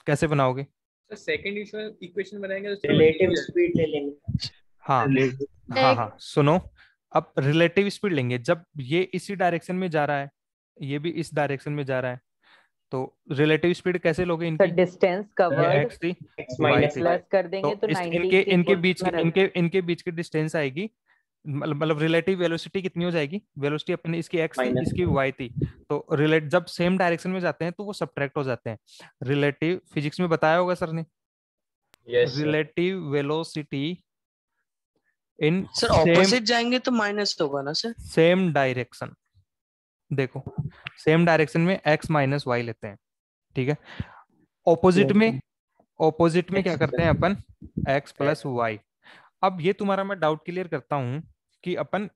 कैसे बनाओगे, तो सेकंड इक्वेशन बनाएंगे तो रिलेटिव स्पीड ले लेंगे। हाँ, सुनो, अब रिलेटिव स्पीड लेंगे, जब ये इसी डायरेक्शन में जा रहा है, ये भी इस डायरेक्शन में जा रहा है, तो रिलेटिव स्पीड कैसे लोगे इनकी, डिस्टेंस कवर्ड x थी प्लस कर देंगे तो 90 इनके बीच की डिस्टेंस आएगी, मतलब रिलेटिव वेलोसिटी कितनी हो जाएगी, वेलोसिटी अपनी इसकी x थी इसकी y थी, तो रिलेट जब सेम डायरेक्शन में जाते हैं तो वो सब्ट्रैक्ट हो जाते हैं। रिलेटिव फिजिक्स में बताया होगा सर ने, रिलेटिव वेलोसिटी इन सर ऑपोजिट जाएंगे तो माइनस होगा ना सर, सेम डायरेक्शन, देखो सेम डायरेक्शन में x माइनस वाई लेते हैं, ठीक है। ऑपोजिट में क्या करते हैं अपन, x प्लस वाई। अब ये तुम्हारा मैं डाउट क्लियर करता हूं कि अपन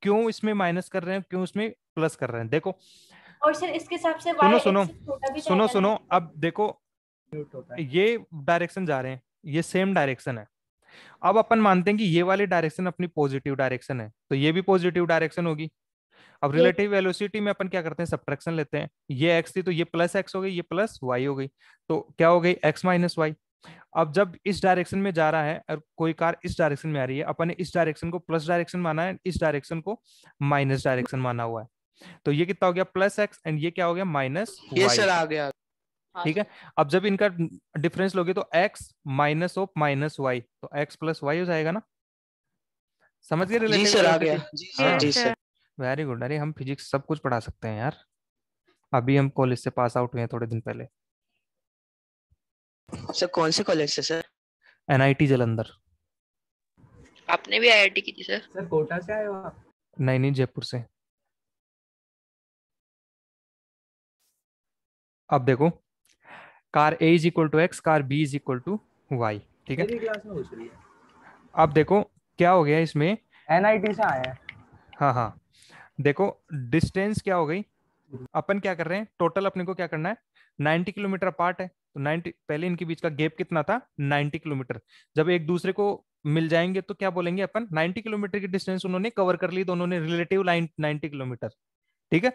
क्यों इसमें माइनस कर रहे हैं, क्यों इसमें प्लस कर रहे हैं, देखो। और सर इसके हिसाब से सुनो, अब देखो ये डायरेक्शन जा रहे हैं, ये सेम डायरेक्शन है। अब अपन मानते हैं कि ये वाली डायरेक्शन अपनी पॉजिटिव डायरेक्शन है, तो ये भी पॉजिटिव डायरेक्शन होगी। अब रिलेटिव वेलोसिटी में अपन क्या करते हैं, सब्ट्रैक्शन लेते हैं, ये x थी तो ये प्लस x हो गई, ये प्लस y हो गई, तो क्या हो गई, x माइनस वाई। अब जब इस डायरेक्शन में जा रहा है और कोई कार इस डायरेक्शन में आ रही है, अपन ने इस डायरेक्शन को प्लस डायरेक्शन माना है, इस डायरेक्शन को माइनस डायरेक्शन माना हुआ है, तो ये कितना हो गया, प्लस x एंड ये क्या हो गया, माइनस ये सर आ गया, ठीक है। अब जब इनका डिफरेंस लोगे तो x minus of minus y, तो x प्लस वाई हो जाएगा ना, समझ गए रिलेटिव? जी सर आ गया, जी सर, वेरी गुड। अरे हम फिजिक्स सब कुछ पढ़ा सकते हैं यार, अभी हम कॉलेज से पास आउट हुए हैं थोड़े दिन पहले। सर कौन से कॉलेज से सर? NIT जालंधर। आपने भी IIT की थी सर? सर कोटा से आए हो आप? नहीं जयपुर से। अब देखो, car A is equal to x, car B is equal to y, ठीक है। क्लास में पूछ रही है। अब देखो क्या हो गया इसमें, NIT से आया है। हाँ, देखो डिस्टेंस क्या हो गई, अपन क्या कर रहे हैं, टोटल अपने को क्या करना है, 90 किलोमीटर अपार्ट है, तो 90, पहले इनके बीच का गैप कितना था, 90 किलोमीटर। जब एक दूसरे को मिल जाएंगे तो क्या बोलेंगे अपन, 90 किलोमीटर की डिस्टेंस उन्होंने कवर कर ली, दोनों ने रिलेटिव लाइन 90 किलोमीटर, ठीक है।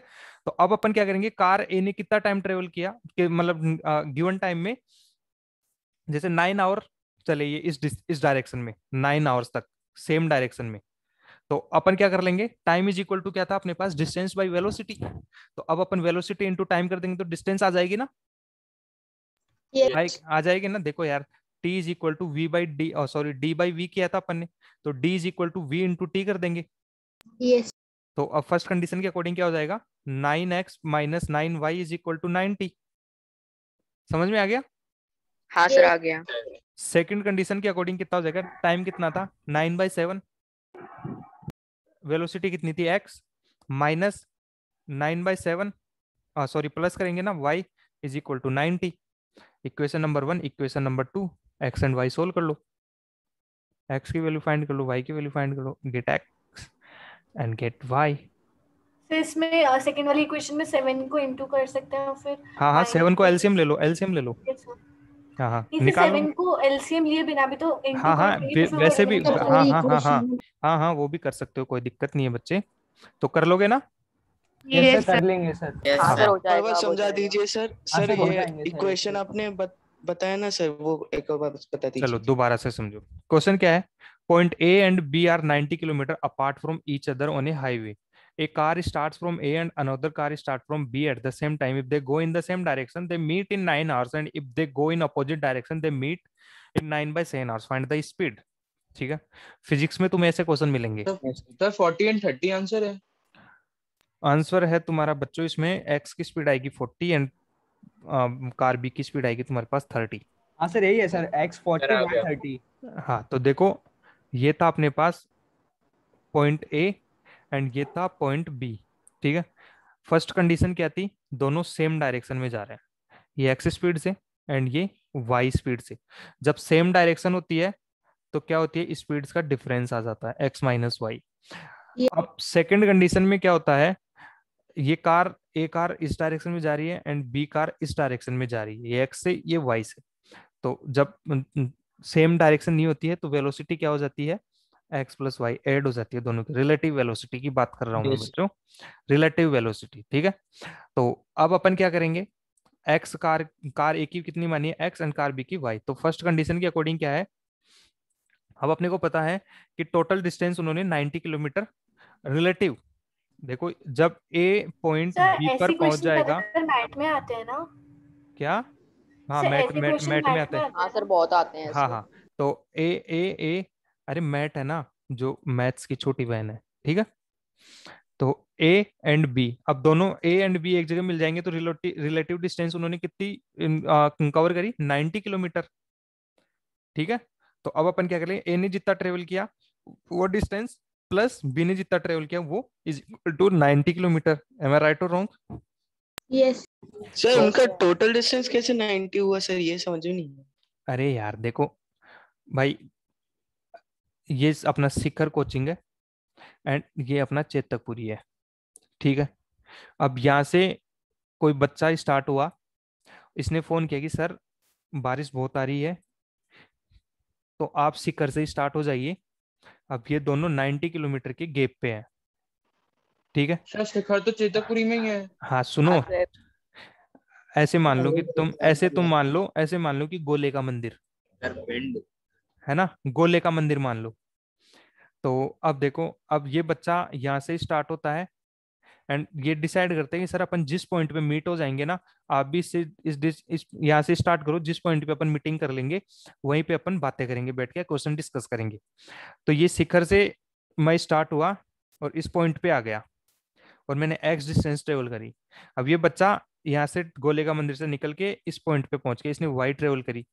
तो अब अपन क्या करेंगे, कार ए ने कितना टाइम ट्रेवल किया, मतलब गिवन टाइम में, जैसे 9 आवर चले ये इस डायरेक्शन में, 9 आवर्स तक सेम डायरेक्शन में, तो अपन क्या कर लेंगे, टाइम इज इक्वल टू क्या था अपने पास, डिस्टेंस बाय वेलोसिटी। तो अब अपन वेलोसिटी इनटू टाइम कर देंगे तो डिस्टेंस आ जाएगी ना, आ जाएगी ना। देखो यार, t is equal to v by d, sorry d by v किया था अपन ने, तो d is equal to v into t कर देंगे। yes. तो अब फर्स्ट कंडीशन के अकॉर्डिंग क्या हो जाएगा, 9x minus 9y is equal to 90। समझ में आ गया? हाँ सर आ गया। सेकंड कंडीशन के अकॉर्डिंग कितना हो जाएगा, टाइम कितना था, 9/7, वेलोसिटी कितनी थी x माइनस 9/7, सॉरी प्लस करेंगे ना, y is equal to 90। Equation number 1, equation number 2, x and y solve कर लो, x की वैल्यू फाइंड कर लो, y की वैल्यू फाइंड कर लो, get x and get y। तो इसमें सेकंड वाली इक्वेशन में 7 को इनटू कर सकते हैं फिर। हाँ 7 को एलसीएम ले लो, एलसीएम ले लो। हाँ निकालो। 7 को एलसीएम लिए बिना भी तो हाँ वैसे भी हाँ वो भी कर सकते हो, कोई दिक्कत नहीं है बच्चे, तो कर लोगे ना? यस सर कर लेंगे सर। हाँ सर हो और जाएगा वो अब हो समझा जाएगा। दीजिए सर। हाँ सर सर हो ये जाएंगे सर। इक्वेशन आपने बताया ना सर, वो एक और बार बता चलो दीजिए। दोबारा से समझो। क्वेश्चन क्या है? Point A and B are 90 kilometre apart from each other on a highway. A car starts from A and another car starts from B at the same time. If they go in the same direction, they meet in 9 hours, and if they go in opposite direction, they meet in 9 by 7 hours. Find the speed. ठीक है, physics में तुम्हें ऐसे question मिलेंगे। Sir 40 and 30 answer है। Answer है तुम्हारा बच्चों इसमें एक्स की स्पीड आएगी 40 एंड कार बी की स्पीड आएगी तुम्हारे पास 30। हाँ सर यही है सर, x 40 आ y गया। 30। हाँ तो देखो, ये था अपने पास पॉइंट ए एंड ये था पॉइंट बी। ठीक है, फर्स्ट कंडीशन क्या थी? दोनों सेम डायरेक्शन में जा रहे हैं, ये एक्स स्पीड से एंड ये वाई स्पीड से। जब सेम डायरेक्शन होती है तो क्या होती है? स्पीड्स का डिफरेंस आ जाता है एक्स माइनस वाई। अब सेकंड कंडीशन में क्या होता है? ये कार, ए कार इस डायरेक्शन में जा रही है एंड बी कार इस डायरेक्शन में जा रही है, ये एक्स से ये वाई से। तो जब सेम डायरेक्शन नहीं होती है तो वेलोसिटी क्या हो जाती है? एक्स प्लस वाई ऐड हो जाती है दोनों की। रिलेटिव वेलोसिटी की बात कर रहा हूँ मैं बच्चों, रिलेटिव वेलोसिटी। ठीक है, तो अब अपन क्या करेंगे? एक्स कार ए की कितनी मानी है? एक्स एंड कार बी की वाई। तो फर्स्ट कंडीशन के अकॉर्डिंग क्या है? अब अपने को पता है कि टोटल डिस्टेंस उन्होंने 90 किलोमीटर। रिलेटिव देखो, जब ए पॉइंट सर बी ऐसी पर पहुंच क्वेश्चन जाएगा, मैथ में आते हैं ना? क्या? हाँ सर मैट ऐसे मैट क्वेश्चन मैट में मैथ आते में हैं। आते हाँ हैं सर ना? बहुत आते हैं हाँ ऐसे। हाँ, तो ए अरे मैट है ना, जो मैथ्स की छोटी बहन है। ठीक है, तो ए एंड बी, अब दोनों ए एंड बी एक जगह मिल जाएंगे तो रिलेटिव डिस्टेंस उन्होंने कितनी कवर करी? 90 किलोमीटर। ठीक है, तो अब अपन क्या करेंगे? ए ने जितना ट्रेवल किया वो डिस्टेंस प्लस बी ने जितना ट्रेवल किया वो is equal to 90 kilometre. Am I right और रॉन्ग? यस सर उनका टोटल डिस्टेंस कैसे 90 हुआ सर, ये समझ में नहीं आया। अरे यार देखो भाई, ये अपना शिखर कोचिंग है एंड ये अपना चेतकपुरी है। ठीक है, अब यहाँ से कोई बच्चा स्टार्ट हुआ, इसने फोन किया कि सर बारिश बहुत आ रही है तो आप शिखर से स्टार्ट हो जाइए। अब ये दोनों 90 किलोमीटर के गैप पे हैं। ठीक है, सर शिखर तो चेतकपुरी में ही है। हाँ सुनो, ऐसे मान लो कि ऐसे मान लो कि गोले का मंदिर है ना, गोले का मंदिर मान लो। तो अब देखो, अब ये बच्चा यहाँ से स्टार्ट होता है एंड ये डिसाइड करते हैं कि सर अपन जिस पॉइंट पे मीट हो जाएंगे ना, आप भी इस यहाँ से स्टार्ट करो, जिस पॉइंट पे अपन मीटिंग कर लेंगे वहीं पे अपन बातें करेंगे, बैठ के क्वेश्चन डिस्कस करेंगे। तो ये शिखर से मैं स्टार्ट हुआ और इस पॉइंट पे आ गया और मैंने एक्स डिस्टेंस ट्रेवल करी। अब ये बच्चा यहाँ से गोले का मंदिर से निकल के इस पॉइंट पे पहुंच के इसने वाई ट्रेवल करी,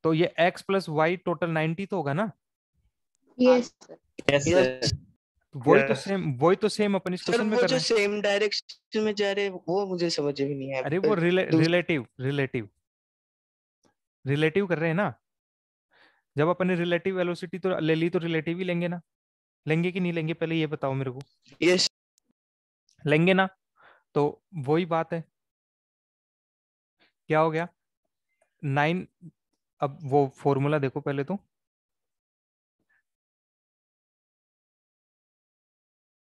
तो ये एक्स प्लस वाई टोटल 90 तो होगा ना? यस वही तो सेम अपन इस सर क्वेश्चन में वो कर जो रहे हैं। सेम डायरेक्शन में जा रहे हैं वो मुझे समझ में नहीं आया। अरे वो रिलेटिव कर रहे हैं ना। जब अपन ने रिलेटिव वेलोसिटी तो ले ली तो रिलेटिव ही लेंगे ना, लेंगे कि नहीं लेंगे? पहले ये बताओ मेरे को। यस लेंगे ना, तो वही बात है। क्या हो गया? 9, अब वो फॉर्मूला देखो पहले तो,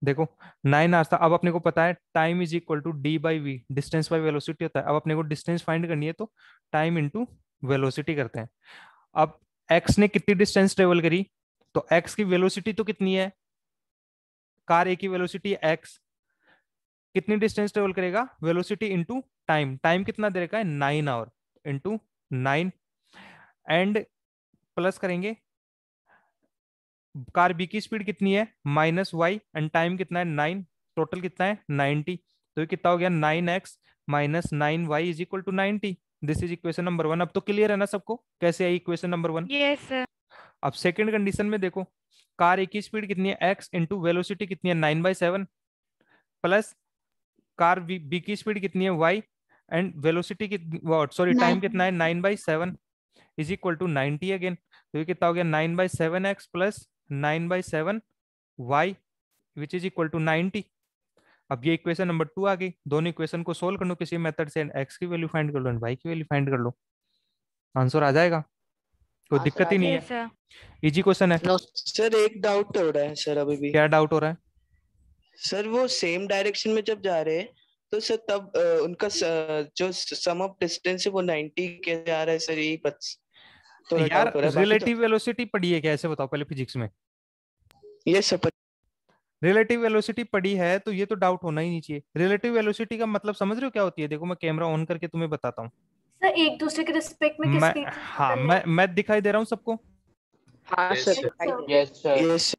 देखो 9 आवर्स था। अब अपने को पता है time is equal to d by v, distance by velocity होता है। अब अपने को डिस्टेंस फाइंड करनी है तो टाइम इंटू वेलोसिटी करते हैं। अब एक्स ने कितनी डिस्टेंस ट्रेवल करी, तो एक्स की वेलोसिटी तो कितनी है? कार ए की वेलोसिटी एक्स, कितनी डिस्टेंस ट्रेवल करेगा? वेलोसिटी इंटू टाइम, टाइम कितना दे रखा है? 9 आवर इंटू 9 एंड प्लस करेंगे कार बी की स्पीड कितनी है? माइनस वाई एंड टाइम कितना है? 9, टोटल कितना है? 90। तो ये कितना हो गया? 9x minus 9y is equal to 90। This is equation number 1। अब तो क्लियर है ना सबको कैसे आई इक्वेशन नंबर 1? Yes sir. अब सेकंड कंडीशन में देखो, कार ए की स्पीड कितनी है? x इंटू वेलोसिटी कितनी है? 9/7 प्लस कार बी की स्पीड कितनी है? y and velocity sorry time कितना है? 9/7 इज इक्वल टू 90 अगेन। तो ये कितना हो गया? 9/7x plus 9/7 y which is equal to 90। अब ये इक्वेशन नंबर 2 आ गई। दोनों इक्वेशन को सोल्व कर लो किसी मेथड से, x की वैल्यू फाइंड कर लो एंड y की वैल्यू फाइंड कर लो, आंसर आ जाएगा। कोई दिक्कत ही नहीं है, इजी क्वेश्चन है। सर एक डाउट हो रहा है सर अभी भी। क्या डाउट हो रहा है? सर वो सेम डायरेक्शन में जब जा रहे हैं तो सर तब उनका जो सम ऑफ डिस्टेंस है वो 90 कैसे आ रहा है सर, यही थोड़ा यार डाउट हो रहा है। रिलेटिव वेलोसिटी पढ़ी है क्या, ऐसे बताओ पहले फिजिक्स में। Yes sir. रिलेटिव वेलोसिटी पढ़ी है तो ये तो डाउट होना ही नहीं चाहिए। रिलेटिव वेलोसिटी का मतलब समझ रहे हो क्या होती है? देखो मैं कैमरा ऑन करके तुम्हें बताता हूँ। सर एक दूसरे के रिस्पेक्ट में मैं किसकी हाँ मैं दिखाई दे रहा हूँ सबको? हाँ सर। Yes sir. यस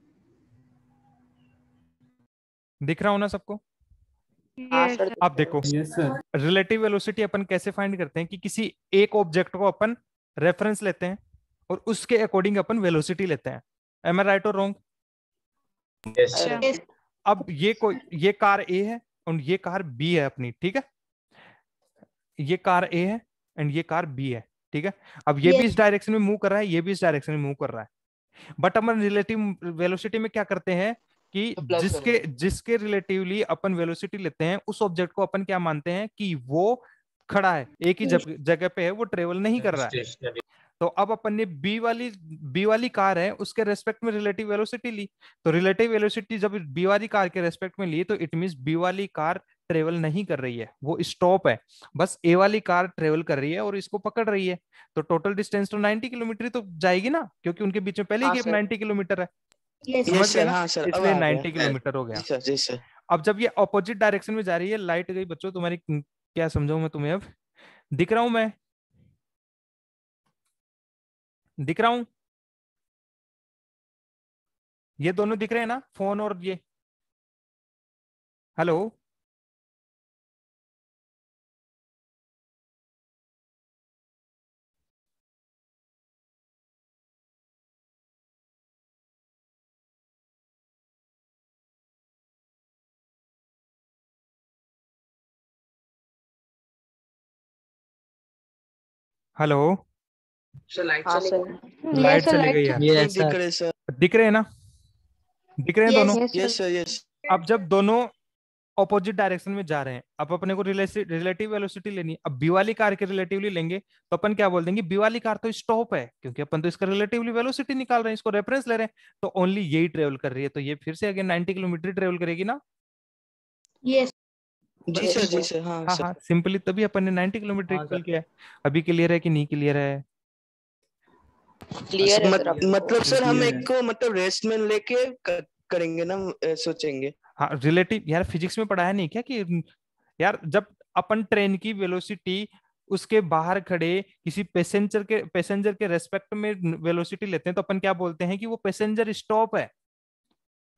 दिख रहा हूँ ना सबको? हाँ सर। अब देखो रिलेटिव वेलोसिटी अपन कैसे फाइंड करते हैं कि किसी एक ऑब्जेक्ट को अपन रेफरेंस लेते हैं और उसके अकॉर्डिंग अपन वेलोसिटी लेते हैं। एम आई राइट और रॉन्ग? अब ये कार ए है और ये कार बी है अपनी, ठीक है? ये कार ए है एंड ये कार बी है, ठीक है? अब ये भी इस डायरेक्शन में मूव कर रहा है, ये भी इस डायरेक्शन में मूव कर रहा है। बट अपन रिलेटिव वेलोसिटी में क्या करते हैं कि जिसके रिलेटिवली अपन वेलोसिटी लेते हैं उस ऑब्जेक्ट को अपन क्या मानते हैं कि वो खड़ा है, एक ही जगह पे है, वो ट्रेवल नहीं कर रहा है। तो अब अपन ने बी वाली कार है उसके रेस्पेक्ट में रिलेटिव वेलोसिटी ली, तो रिलेटिव वेलोसिटी जब बी वाली कार के रेस्पेक्ट में ली तो इट मींस बी वाली कार ट्रेवल नहीं कर रही है, वो स्टॉप है, बस ए वाली कार ट्रेवल कर रही है और इसको पकड़ रही है। तो टोटल डिस्टेंस तो 90 किलोमीटर तो जाएगी ना, क्योंकि उनके बीच में पहले ही गैप 90 किलोमीटर है। समझ गए ना? इसलिए 90 किलोमीटर हो गया। जी सर। अब जब ये ऑपोजिट डायरेक्शन में जा रही है, लाइट गई बच्चों तुम्हारी, क्या समझाऊं मैं तुम्हें? अब दिख रहा हूं मैं? दिख रहा हूं? ये दोनों दिख रहे हैं ना, फोन और ये? हेलो हेलो लाइट चली गई है। दिख रहे हैं ना? दिख रहे हैं दोनों? Yes sir yes. अब जब दोनों ऑपोजिट डायरेक्शन में जा रहे हैं, अब अपने को रिलेटिव वेलोसिटी लेनी है। अब बी वाली कार के रिलेटिवली लेंगे तो अपन क्या बोल देंगे, बी वाली कार तो स्टॉप है, क्योंकि अपन तो इसका रिलेटिवली वेलोसिटी निकाल रहे हैं, इसको रेफरेंस ले रहे हैं, तो ओनली यही ट्रेवल कर रही है, तो ये फिर से अगेन 90 किलोमीटर ट्रेवल करेगी ना? यस जी सर जी सर। हाँ हाँ सिंपली तभी अपन ने 90 किलोमीटर ट्रेवल किया है। अभी क्लियर है कि नहीं क्लियर है? क्लियर है मतलब सर हम एक को मतलब रेस्ट में लेके करेंगे ना, सोचेंगे। हाँ रिलेटिव यार फिजिक्स में पढ़ाया नहीं क्या कि यार जब अपन ट्रेन की वेलोसिटी उसके बाहर खड़े किसी पैसेंजर के रेस्पेक्ट में वेलोसिटी लेते हैं तो अपन क्या बोलते हैं कि वो पैसेंजर स्टॉप है,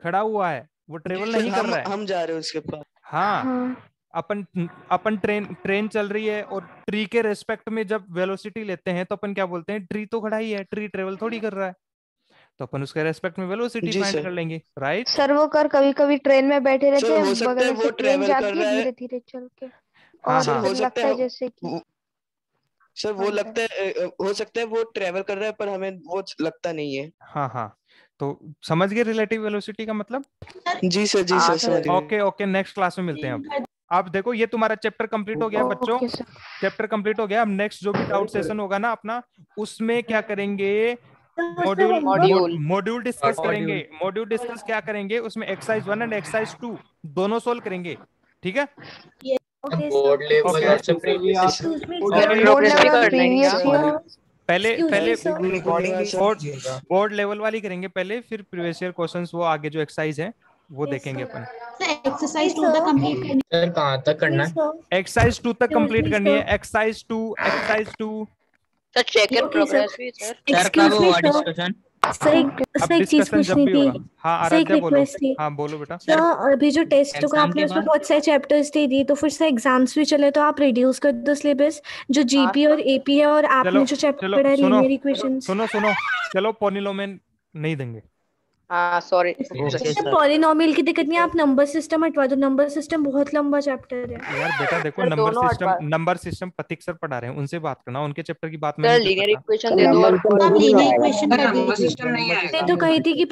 खड़ा हुआ है, वो ट्रेवल नहीं कर रहा है, हम जा रहे हैं उसके पास। हाँ अपन ट्रेन चल रही है और ट्री के रेस्पेक्ट में जब वेलोसिटी लेते हैं तो अपन क्या बोलते हैं, ट्री तो खड़ा ही है, ट्री ट्रेवल थोड़ी कर रहा है, तो अपन उसके रेस्पेक्ट में वेलोसिटी फाइंड कर लेंगे, राइट? सर वो कभी कभी ट्रेन में बैठे रहते हैं, बगल वो से ट्रेन ट्रेवल जाती कर है रहा है। धीरे धीरे चल के, और फिर लगता है जैसे कि सर वो लगता है, हो सकता है वो ट्रेवल कर रहा है पर हमें वो लगता नहीं है। हाँ तो समझ गए रिलेटिव वेलोसिटी का मतलब? जी सर जी सर समझ गए। ओके नेक्स्ट क्लास में मिलते हैं। अब देखो ये तुम्हारा चैप्टर कंप्लीट हो गया बच्चों, चैप्टर कंप्लीट हो गया। अब नेक्स्ट जो भी डाउट सेशन होगा ना अपना, उसमें क्या करेंगे, मॉड्यूल डिस्कस करेंगे। मॉड्यूल डिस्कस क्या करेंगे, उसमें एक्सरसाइज 1 एंड एक्सरसाइज 2 दोनों सोल्व करेंगे, ठीक है? बोर्ड लेवल और प्रीवियस पहले बोर्ड लेवल वाली करेंगे पहले, फिर प्रीवियस ईयर क्वेश्चंस वो आगे जो एक्सरसाइज है वो देखेंगे अपन। एक्सरसाइज 2 तक कंप्लीट करनी है। कहां तक करना है? एक्सरसाइज 2 तक कंप्लीट करनी है। Exercise 2 sir check in progress भी sir. Excuse me sir, sir एक चीज पूछनी थी। हाँ आराध्या बोलो। हाँ बोलो बेटा। सर अभी जो टेस्ट होगा आपने उसमें बहुत सारे चैप्टर्स दे दिए, तो फिर से एग्जाम्स भी चले तो आप रिड्यूस कर दो सिलेबस, जो जीपी और एपी है, और आपने जो चैप्टर पढ़ा है लीनियर इक्वेशंस। सुनो चलो पॉलिनोमियल नहीं देंगे। हाँ सॉरी। पॉलिनोमियल की दिक्कत नहीं, आप नंबर सिस्टम हटवा दो, नंबर सिस्टम बहुत लंबा चैप्टर है यार बेटा। देखो नंबर सिस्टम पथिक सर पढ़ा रहे हैं, उनसे बात करना, उनके चैप्टर की बात लीनियर इक्वेशन दे दो। लीनियर इक्वेशन कर दीजिए। तो कही थी कि